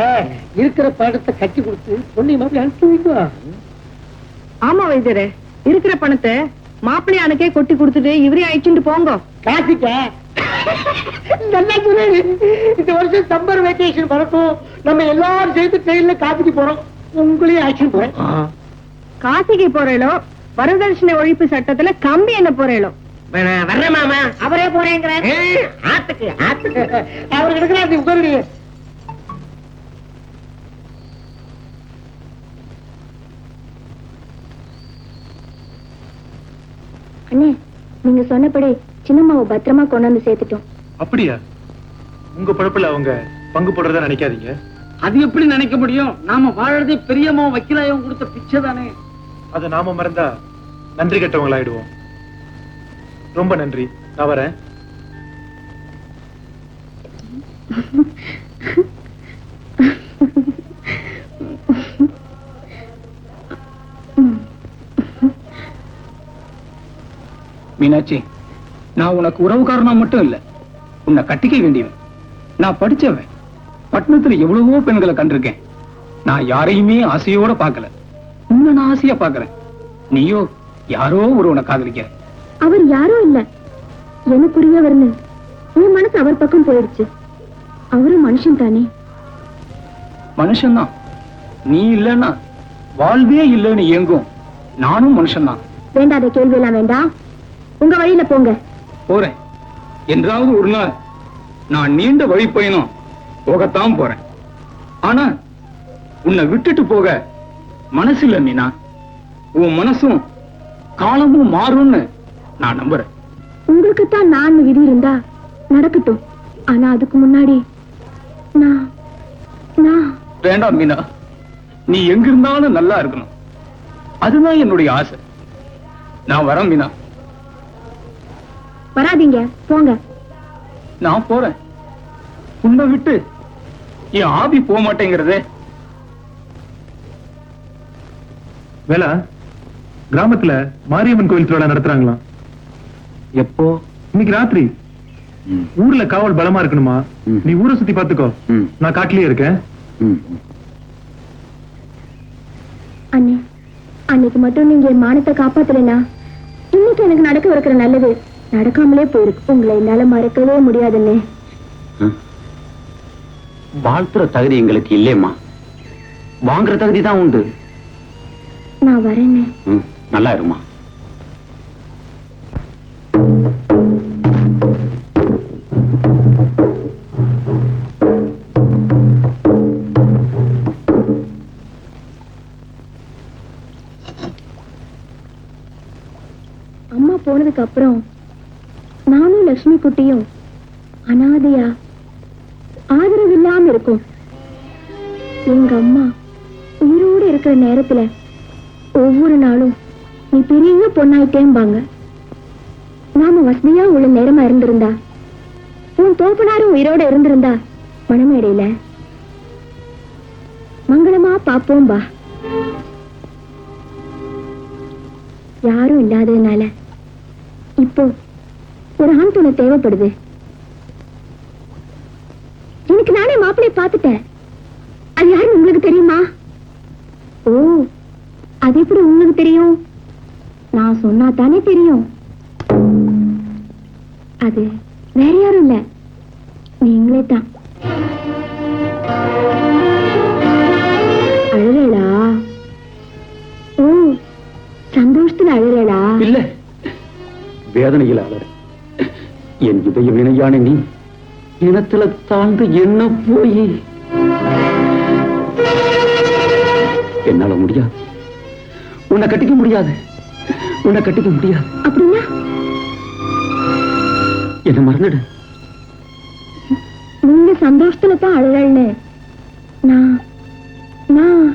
இருக்கிற பணத்தை கட்டி கொடுத்து பொண்ணை மாப்பிள்ளை அனுப்பிடுவீங்க. ஆமா வைத்தியரே, இருக்கிற பணத்தை மாப்பிள்ளையானுக்கே கொட்டி கொடுத்துட்டு இவரே அழிச்சுட்டு போங்க. காசிக்க நல்லா சொல்லு. இந்த வருஷம் சம்மர் வெக்கேஷன் வரட்டும், நம்ம எல்லாரும் சேர்த்து ட்ரெயின்ல காசிக்கு போறோம். உங்களையும் அழைச்சிட்டு போறேன். காசிக்கு போறேளோ, வரதட்சணை ஒழிப்பு சட்டத்துல கம்பி என்ன போறேளோ? வர்றேன் மாமா. அவரே போறேங்கிற ஆத்துக்கு அவர் எடுக்கிறாரு. உட்காருங்க. அண்ணே, நீங்க சொன்னபடி சின்னம்மாவை பத்திரமா கொண்டாந்து சேர்த்துட்டோம். அப்படியா? உங்க பழப்புல அவங்க பங்கு போடுறதா நினைக்காதீங்க. அது எப்படி நினைக்க முடியும்? நாம வாழறதே பெரியம்மா வக்கீலாயம் கொடுத்த பிச்சை தானே. அதை நாம மறந்தா நன்றி கெட்டவங்களாயிடுவோம். ரொம்ப நன்றி, நான் வரேன். மீனாட்சி, நான் உனக்கு உறவுக்காரனா மட்டும் இல்ல, உன்னை கட்டிக்க வேண்டியவன். நான் படிச்சவன். பட்டணத்துல எவ்வளவோ பெண்களை கண்டிருக்கேன். நான் யாரையுமே ஆசையோட பார்க்கல. உன்னை நான் ஆசையா பாக்குறேன். நீயோ யாரோ ஒருவனை காதலிக்கிற. அவர் யாரோ இல்ல, எனக்குரியவர்னு என் மனசு அவர் பக்கம் போயிடுச்சு. அவரும் மனுஷன் தானே. மனுஷன்தான். நீ இல்லன்னா வாழ்வே இல்லைன்னு ஏங்கும். நானும் மனுஷன்தான். வேண்டாத கேள்வி எல்லாம் வேண்டாம், உங்க வழியில போங்க. போறேன். என்றாவது ஒரு நாள் நான் நீண்ட வழி பயணம் போகத்தான் போறேன். ஆனா உன்னை விட்டுட்டு போக மனசு இல்ல மீனா. உன் மனசும் காலமும் மாறும்னு நான் நம்புறேன். உங்களுக்குத்தான் நான் விதி இருந்தா நடக்கட்டும். ஆனா அதுக்கு முன்னாடி நான் வேண்டாம் மீனா. நீ எங்க இருந்தாலும் நல்லா இருக்கணும். அதுதான் என்னுடைய ஆசை. நான் வரேன் மீனா. வராதீங்க, போங்க. நான் போறேன். உன்னை விட்டு என் ஆவி போக மாட்டேங்கிறதே. வேலா, கிராமத்துல மாரியம்மன் கோயில் திருவிழா நடத்துறாங்களாம். எப்போ? இன்னைக்கு ராத்திரி. ஊர்ல காவல் பலமா இருக்கணுமா? நீ ஊரை சுத்தி பாத்துக்கோ, நான் காட்டிலேயே இருக்கேன். அண்ணே, அன்னைக்கு மட்டும் நீங்க என் மானத்தை காப்பாத்தலைனா இன்னைக்கு எனக்கு நடக்க இருக்கிற நல்லது நடக்காமலே போயிருக்கு. உங்களை என்னால மறக்கவே முடியாதுன்னே. வாழ்த்துற தகுதி எங்களுக்கு இல்லையம்மா. வாங்குற தகுதி தான் உண்டு. நான் வரேன்னு. நல்லா இருமா. அம்மா போனதுக்கு அப்புறம் நானும் லட்சுமி குட்டியும் அனாதையா ஆதரவு இல்லாம இருக்கும். எங்க அம்மா உயிரோடு இருக்கிற நேரத்துல ஒவ்வொரு நாளும் நீ பெரிய பொண்ணாயிட்டேம்பாங்க. நாம வசதியா உள்ள நேரமா இருந்திருந்தா, உன் தோப்பனாரும் உயிரோட இருந்திருந்தா, மணமேடையில மங்களமா பாப்போம்பா. யாரும் இல்லாததுனால இப்போ ஒரு ஆண் துணை தேவைப்படுது. எனக்கு நானே மாப்பிள்ளைய பார்த்துட்டேன். அது யாருன்னு உங்களுக்கு தெரியுமா? ஓ, அது எப்படி உங்களுக்கு தெரியும்? நான் சொன்னா தானே தெரியும். அது வேற யாரும் இல்ல, நீங்களே தான். அழகேடா? ஓ, சந்தோஷத்துல அழகேடா? இல்ல, வேதனையில் அழற. என் இதயம் இணையான நீ இனத்துல தாழ்ந்து என்ன போய் என்னால முடியாது. உன்னை கட்டிக்க முடியாது, உன்னை கட்டிக்க முடியாது. அப்படின்னா என்ன மறந்துடு. நீங்க சந்தோஷத்துல தான் அழகல்னு நான் நான்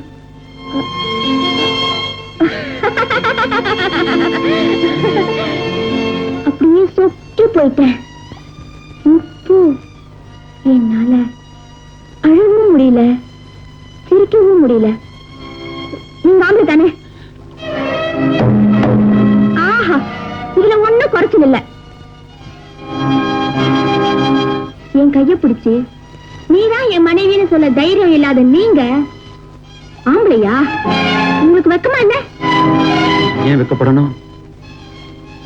அப்படியே சொக்கி போயிட்டேன். இப்போ என்னால அழவும் முடியல, சிரிக்கவும் முடியல. நீங்க ஆம்பளை தானே? ஆஹா, இதுல ஒண்ணும் குறைச்சல் இல்ல. என் கைய பிடிச்சு நீதான் என் மனைவின்னு சொல்ல தைரியம் இல்லாத நீங்க ஆம்பளையா? உங்களுக்கு வெக்கமா என்ன? ஏன் வெக்கப்படணும்?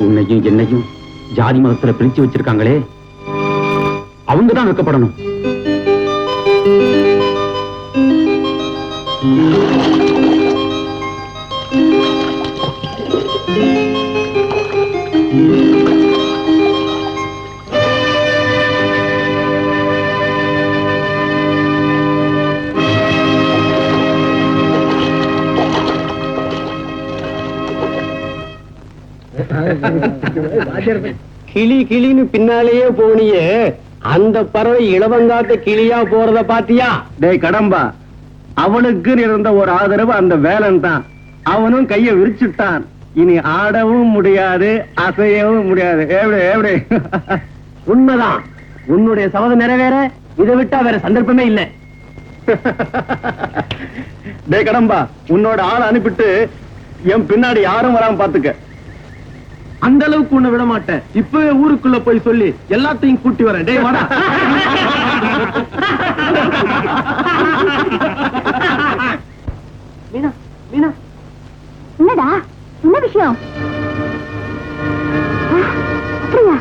உன்னையும் என்னையும் ஜாதி மதத்துல பிரிச்சு வச்சிருக்காங்களே, அவங்கதான் வெக்கப்படணும். கிளி கிளின்னு பின்னாலேயே போனியே, அந்த பறவை இளவங்காத்த கிளியா போறத பாத்தியா? டேய் கடம்பா, அவனுக்கு இருந்த ஒரு ஆதரவு அந்த வேலன் தான். அவனும் கைய விரிச்சுட்டான். இனி ஆடவும் முடியாது, அசையவும் முடியாது. எப்படி எப்படி? உண்மைதான். உன்னுடைய சபதம் நிறைவேற இதை விட்டா வேற சந்தர்ப்பமே இல்ல. டேய் கடம்பா, உன்னோட ஆளை அனுப்பிட்டு என் பின்னாடி யாரும் வராம பாத்துக்க. அந்த அளவுக்கு உன்னை விட மாட்டேன். இப்பவே ஊருக்குள்ள போய் சொல்லி எல்லாத்தையும் கூட்டி வரேன். டேய் வாடா. மீனா, மீனா, என்னடா, என்ன விஷயம்? அப்படியா?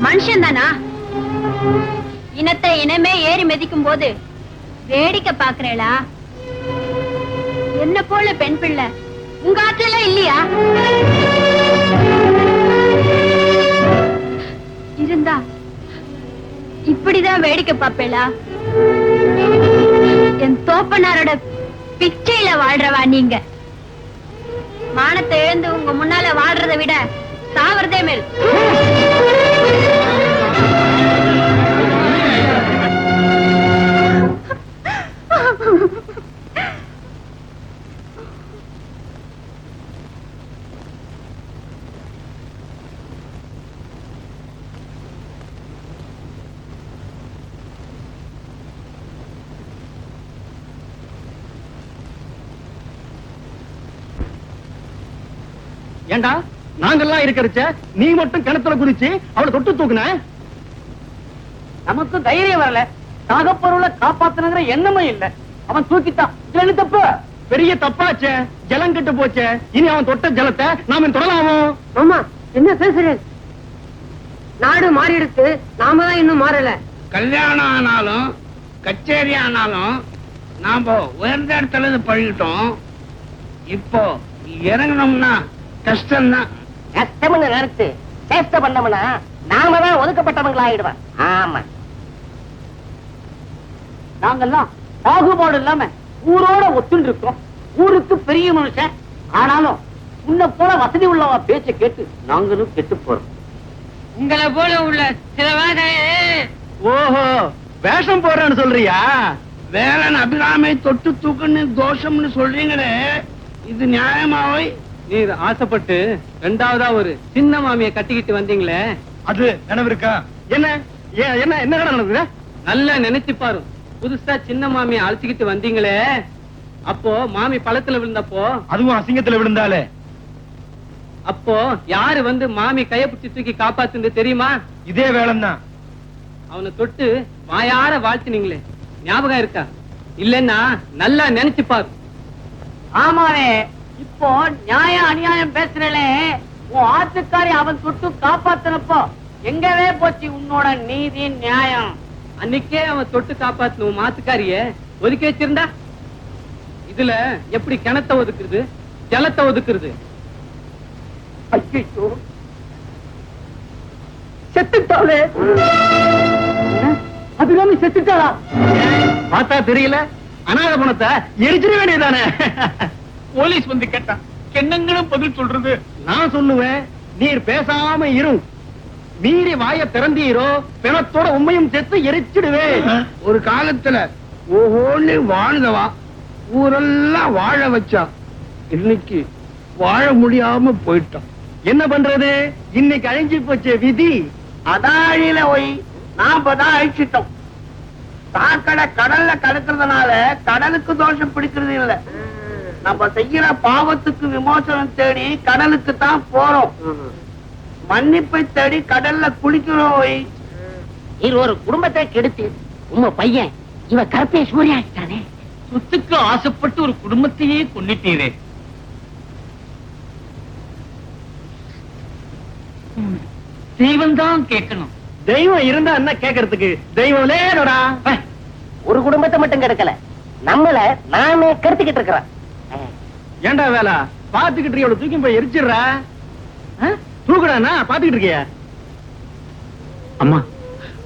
மனுஷன் தானா? இனத்தை இனமே ஏறி மிதிக்கும் போது வேடிக்கை பாக்குறேளா? என்ன போல பெண் பிள்ளை உங்க ஆத்துல இல்லையா? இருந்தா இப்படிதான் வேடிக்கை பாப்பேளா? என் தோப்பனாரோட பிச்சையில வாழ்றவா நீங்க? மானத்தை எழுந்து உங்க முன்னால வாழ்றதை விட சாவறதே மேல். ஏண்டா நாங்கெல்லாம் இருக்கிறச்ச நீ மட்டும் கிணத்துல குதிச்சு அவளை தொட்டு தூக்குன? நமக்கு தைரியம் வரல, தகப்பொருளை காப்பாத்துனுங்கிற எண்ணமே இல்ல, அவன் தூக்கிட்டான். இதுல என்ன தப்பு? பெரிய தப்பாச்சே, ஜலம் கெட்டு போச்சே. இனி அவன் தொட்ட ஜலத்தை நாம தொடலாமோ? ஆமா, என்ன பேசுறேன்? நாடு மாறிடுச்சு, நாம தான் இன்னும் மாறல. கல்யாணம் ஆனாலும் கச்சேரி ஆனாலும் நாம உயர்ந்த இடத்துல இருந்து பழகிட்டோம். இப்போ இறங்கணும்னா கஷ்டம்தான். கஷ்டம்னு நிறுத்து. சேஷ்ட பண்ணோம்னா நாம தான் ஒதுக்கப்பட்டவங்களா ஆயிடுவான். ஆமா, நாங்கெல்லாம் பாகுபாடு இல்லாம ஊரோட ஒத்துண்டு இருக்கோம். ஊருக்கு பெரிய மனுஷன் ஆனாலும் உன்னை போல வசதி உள்ளவா பேச்ச கேட்டு நாங்களும் கெட்டு போறோம். உங்களை போல உள்ள சில ஓஹோ, வேஷம் போடுறேன்னு சொல்றியா? வேலன் அபிராமை தொட்டு தூக்குன்னு தோஷம்னு சொல்றீங்களே, இது நியாயமாவை? நீர் ஆசைப்பட்டு ரெண்டாவதா ஒரு சின்ன மாமியை கட்டிக்கிட்டு வந்தீங்களே, அது நினைவு இருக்கா? என்ன என்ன என்ன நடந்தது? நல்லா நினைச்சு பாரு. புதுசா சின்ன மாமியை அழைச்சிக்கிட்டு வந்தீங்களே, அப்போ மாமி பழத்துல விழுந்தப்போ, அதுவும் அசிங்கத்துல விழுந்தாலே, அப்போ யாரு வந்து மாமி கைய பிடிச்சி தூக்கி காப்பாத்துன்னு தெரியுமா? இதே வேளம்தான். அவனை தொட்டு வாயார வாழ்த்தினீங்களே, ஞாபகம் இருக்கா? இல்லன்னா நல்லா நினைச்சு பாரு. ஆமாவே, இப்போ நியாயம் அநியாயம் பேசுறே. உன் ஆத்துக்காரி அவன் தொட்டு காப்பாத்தினப்போ எங்கவே போச்சு உன்னோட நீதி நியாயம்? அன்னைக்கே அவன் தொட்டு காப்பாத்தின உன் மாத்துக்காரிய ஒதுக்கி வச்சிருந்தா இதுல எப்படி கிணத்தை ஒதுக்குறது, ஜலத்தை ஒதுக்குறது? ஐயோ, செத்துட்டாளே. அபிராமி செத்துட்டாளா? பார்த்தா தெரியல, அநாத பணத்தை எரிச்சிட வேண்டியதானே. போலீஸ் வந்து கேட்டான், என்னங்களும் பதில் சொல்றது? நான் சொல்லுவேன், நீர் பேசாம இரு. மீறி வாய திறந்தீரோ பிணத்தோட உண்மையும் சேர்த்து எரிச்சிடுவேன். ஒரு காலத்துல ஓஹோன்னு வாழ்ந்தவா ஊரெல்லாம் வாழ வச்சா, இன்னைக்கு வாழ முடியாம போயிட்டான். என்ன பண்றது? இன்னைக்கு அழிஞ்சு போச்சே விதி. அதான் அழியல ஒய், நாம தான் அழிச்சிட்டோம். சாக்கடை கடல்ல கடக்கிறதுனால கடலுக்கு தோஷம் பிடிக்கிறது இல்ல, நம்ம செய்யற பாவத்துக்கு விமோசனம் தேடி கடலுக்கு தான் போறோம். மன்னிப்பை தேடி கடல்ல குளிக்கிறோம் ஒய். இது ஒரு குடும்பத்தை கெடுத்து உங்க பையன் இவ கருப்பை சூரியா ஆயிட்டானே. சொத்துக்கு ஆசைப்பட்டு ஒரு குடும்பத்தையே கொன்னிட்டீரே. தெய்வம் தான் கேட்கணும். தெய்வம் இருந்தா என்ன கேட்கறதுக்கு? தெய்வம் லேடா. ஒரு குடும்பத்தை மட்டும் கெடுக்கல, நம்மள நாமே கெடுத்துக்கிட்டு இருக்கிறோம். ஏண்டா வேலை பாத்துக்கிட்டு இருக்க, தூக்கி போய் எரிச்சிடுற. தூக்குடானா பாத்துக்கிட்டு இருக்கிய? அம்மா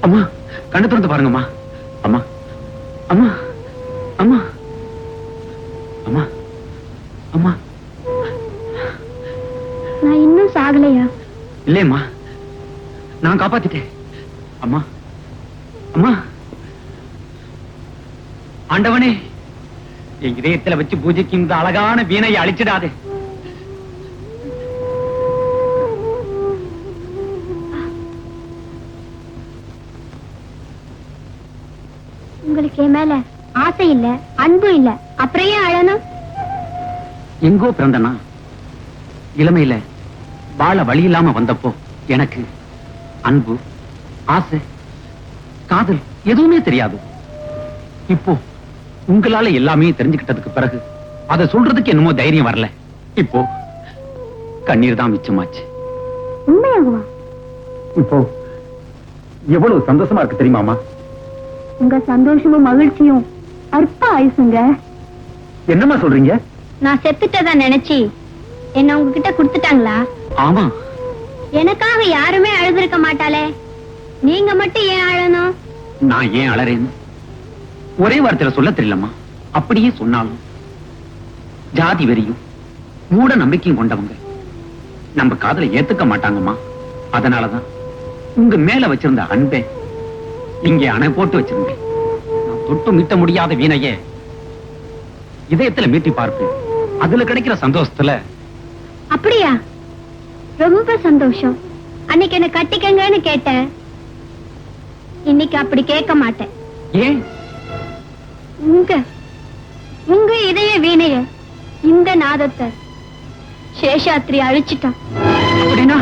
அம்மா, கண்ணு திறந்து பாருங்கம்மா. அம்மா அம்மா அம்மா அம்மா அம்மா. நான் இன்னும் சாகலையா? இல்லையம்மா, நான் காப்பாத்திட்டேன். அம்மா அம்மா. ஆண்டவனே, என் இதயத்துல வச்சு பூஜைக்கு இந்த அழகான வீணையை அழிச்சிடாதே. உங்களுக்கு என் மேல ஆசை இல்ல, அன்பு இல்ல, அப்புறம் ஏன் அழணும்? எங்கோ பிறந்தனா, இளமையில வாழ வழி இல்லாம வந்தப்போ எனக்கு அன்பு, ஆசை, காதல் எதுவுமே தெரியாது. இப்போ உங்களால எல்லாமே தெரிஞ்சுக்கிட்டதுக்கு பிறகு அதை சொல்றதுக்கு என்னமோ தைரியம் வரல. இப்போ கண்ணீர் தான் மிச்சமாச்சு. உண்மையாகுமா? இப்போ எவ்வளவு சந்தோஷமா இருக்கு தெரியுமாமா? உங்க சந்தோஷமும் மகிழ்ச்சியும் அற்ப ஆயுசுங்க. என்னம்மா சொல்றீங்க? நான் செத்துட்டதா நினைச்சு என்ன உங்ககிட்ட கொடுத்துட்டாங்களா? ஆமா. எனக்காக யாருமே அழுதுருக்க மாட்டாளே, நீங்க மட்டும் ஏன் அழணும்? நான் ஏன் அலறேன்னு ஒரே வார்த்தையில சொல்ல தெரியலம்மா. அப்படியே சொன்னாலும் ஜாதி வெறியும் மூட நம்பிக்கையும் கொண்டவங்க நம்ம காதலை ஏத்துக்க மாட்டாங்கம்மா. அதனாலதான் உங்க மேல வச்சிருந்த அன்பை இங்கே அணை போட்டு வச்சிருந்தேன். நான் தொட்டு மீட்ட முடியாத வீணையே இதயத்துல மீட்டி பார்ப்பேன். அதுல கிடைக்கிற சந்தோஷத்துல. அப்படியா? ரொம்ப சந்தோஷம். அன்னைக்கு என்ன கட்டிக்கங்கன்னு கேட்டேன், இன்னைக்கு அப்படி கேட்க மாட்டேன். ஏன்? உங்க இதய வீணைய, இந்த நாதத்தை சேஷாத்ரி அழிச்சிட்டான். அப்படின்னா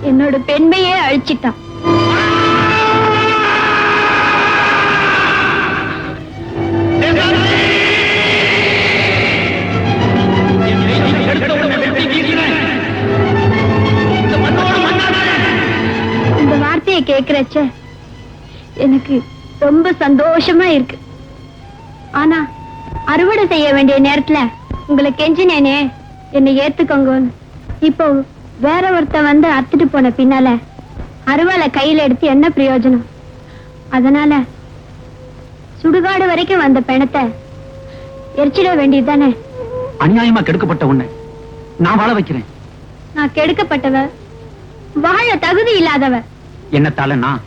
என்னோட பெண்மையே அழிச்சிட்டான். இந்த வார்த்தையை கேக்குறச்ச எனக்கு ரொம்ப சந்தோஷமா இருக்கு. ஆனா அறுவடை செய்ய வேண்டிய நேரத்துல உங்களை கெஞ்சினேனே என்னை ஏத்துக்கோங்கன்னு. இப்போ வேற ஒருத்த வந்து அத்துட்டு போன பின்னால அறுவலை கையில எடுத்து என்ன பிரயோஜனம்? அதனால சுடுகாடு வரைக்கும் வந்த பிணத்தை எரிச்சிட வேண்டியதுதானே? அநியாயமா கெடுக்கப்பட்ட உன்னை நான் வாழ வைக்கிறேன். நான் கெடுக்கப்பட்டவ, வாழ தகுதி இல்லாதவ. என்னத்தால நான்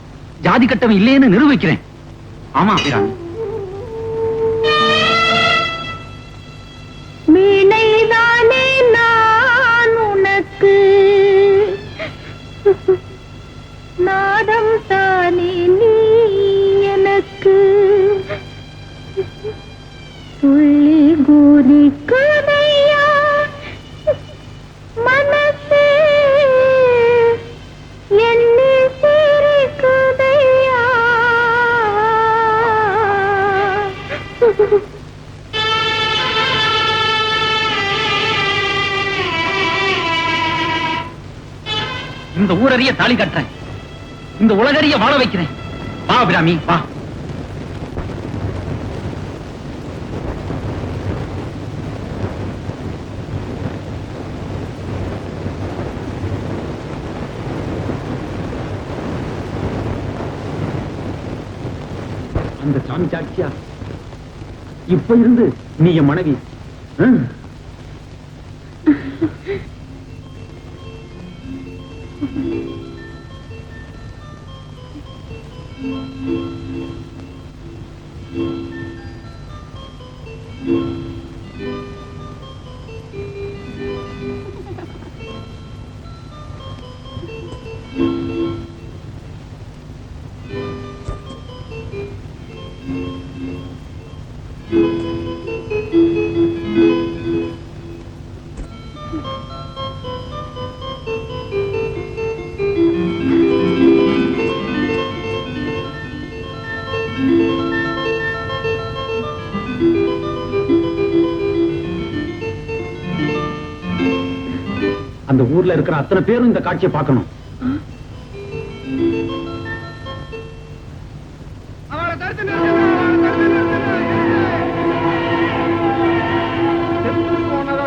ஜாதி கட்டவன் இல்லைன்னு நிரூபிக்கிறேன். ஆமா அபிராமி. மீனைதானே நான் உனக்கு, நாதம் தானே நீ எனக்கு, துள்ளி குதிக்குதையா மனசே, என்னை சிரிக்குதையா. இந்த ஊரறிய தாலி கட்டுறேன், இந்த உலகறிய வாழ வைக்கிறேன். வா அபிராமி வா. அந்த சாமி சாட்சியா இப்ப இருந்து நீ என் மனைவி. அந்த ஊர்ல இருக்கிற அத்தனை பேரும் இந்த காட்சியை பார்க்கணும்.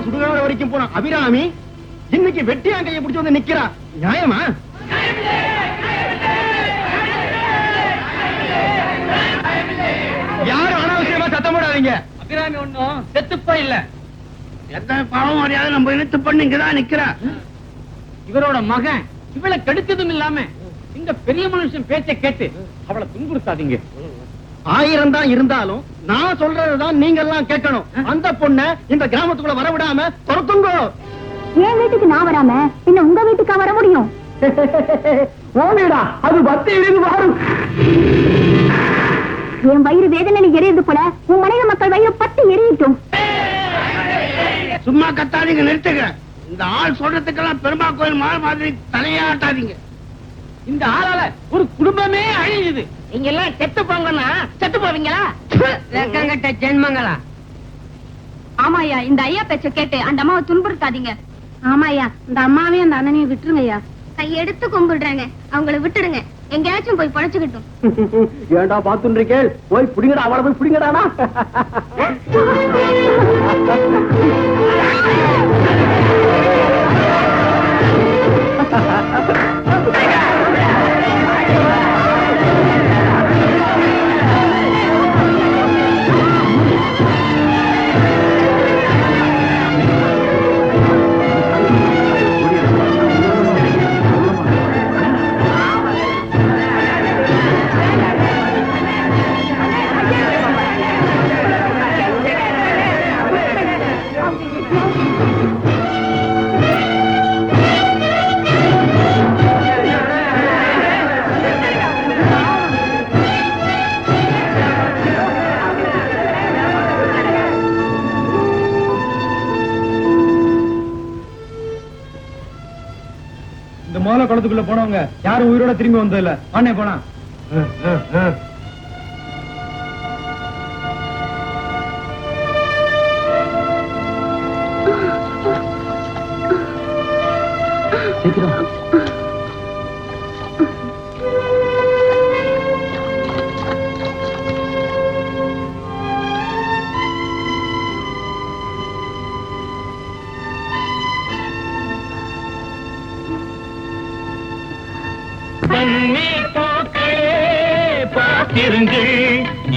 சுடுகாடு வரைக்கும் போன அபிராமி இன்னைக்கு வெட்டியா கையை பிடிச்சு வந்து நிக்கிறா. நியாயமா? யாரும் அனாவசியமா சத்தம் போடாதீங்க. அபிராமி ஒண்ணும் செத்துப்பா இல்ல. எத்தனை பாவம் அறியாத நம்ம இழுத்து பண்ணி இங்கதான் நிக்கிறா. இவரோட மகன் இவளை கெடுத்ததும் இல்லாம இந்த பெரிய மனுஷன் பேச்சை கேட்டு அவளை துன்புறுத்தாதீங்க. 1000 தான் இருந்தாலும் நான் சொல்றதுதான் நீங்க எல்லாம் கேட்கணும். அந்த பொண்ண இந்த கிராமத்துக்குள்ள வரவிடாம துரத்துங்க. என் வீட்டுக்கு நான் வராம இன்னும் உங்க வீட்டுக்கா வர முடியும்? ஓமேடா, அது 10 இருந்து வரும். என் வயிறு வேதனை எரியுது போல உன் மனைவி மக்கள் வயிறு 10 எரியட்டும். சும்மா கத்தாதீங்க, நிறுத்துங்க. இந்த ஆள் சொல்றதுக்கெல்லாம் பெருமா கோயில் மாதிரி தலையாட்டாதீங்க. இந்த ஆளால ஒரு குடும்பமே அழியுது. நீங்க எல்லாம் செத்து போங்கன்னா செத்து போவீங்களா? வெக்கங்கட்ட ஜென்மங்களா. ஆமாயா, இந்த ஐயா பேச்ச கேட்டு அந்த அம்மாவை துன்புறுத்தாதீங்க. ஆமாயா, இந்த அம்மாவையும் அந்த அண்ணனையும் விட்டுருங்கய்யா. கையெடுத்து கும்பிடுறாங்க, அவங்கள விட்டுடுங்க, எங்கேயாச்சும் போய் பழச்சுக்கிட்டும். ஏண்டா பாத்துருக்கேன், போய் புடிங்கடா, அவளை போய் புடிங்கடானா. இந்த மோல குளத்துக்குள்ள போனவங்க யாரும் உயிரோட திரும்பி வந்ததில்ல. ஆனே போனா சீக்கிரம். பார்த்திருங்கள்,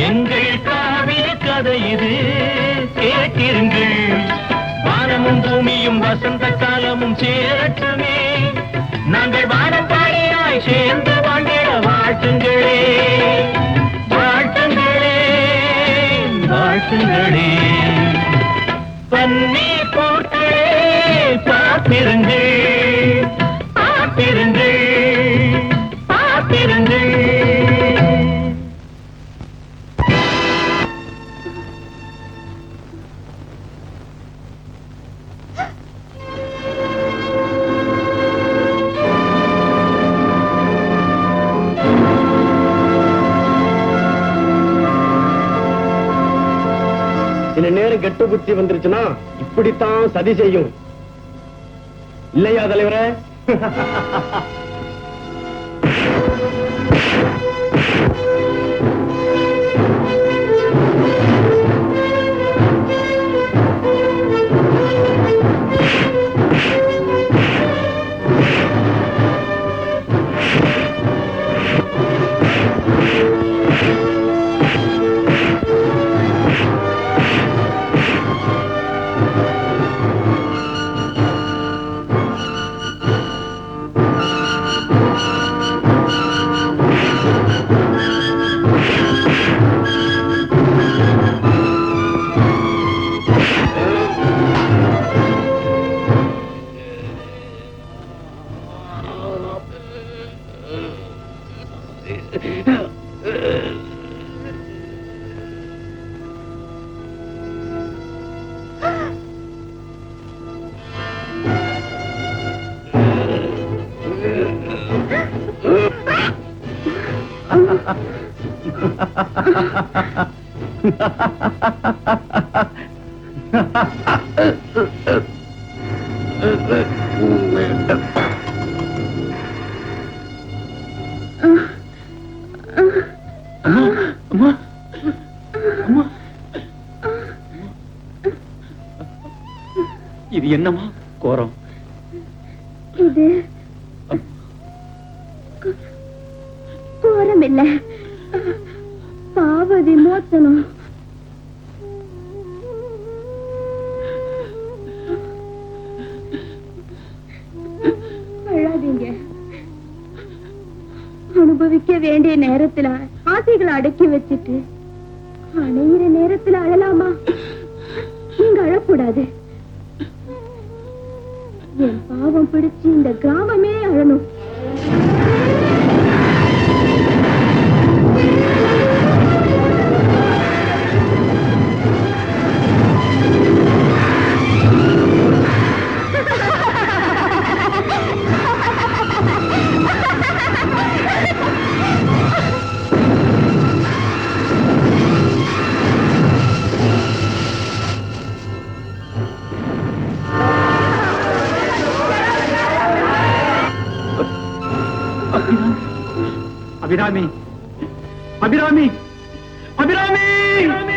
எங்கள் காவிய கதை இது கேட்டிருங்கள். வானமும் பூமியும் வசந்த காலமும் சேரட்டுமே, நாங்கள் வானம் பாடியாய் சேர்ந்து வாழ்ந்திட வாழ்த்துங்களே, வாழ்த்துங்களே, வாழ்த்துங்களே. பன்னி போர்களே பார்த்திருங்கள், பார்த்திருங்கள், பார்த்திருங்கள். சில நேரம் கெட்ட புத்தி வந்துருச்சுன்னா இப்படித்தான் சதி செய்யும். இல்லையா தலைவரே? இது என்னமா கோரம்? இது கோரம் இல்ல, பாவ விமோசனம். அழாதீங்க. அனுபவிக்க வேண்டிய நேரத்துல ஆசைகளை அடக்கி வச்சுட்டு அணையிற நேரத்துல அழலாமா? நீங்க அழக்கூடாது. என் பாவம் பிடிச்சு இந்த கிராமமே அழணும். அபிராமி அபிராமி அபிராமி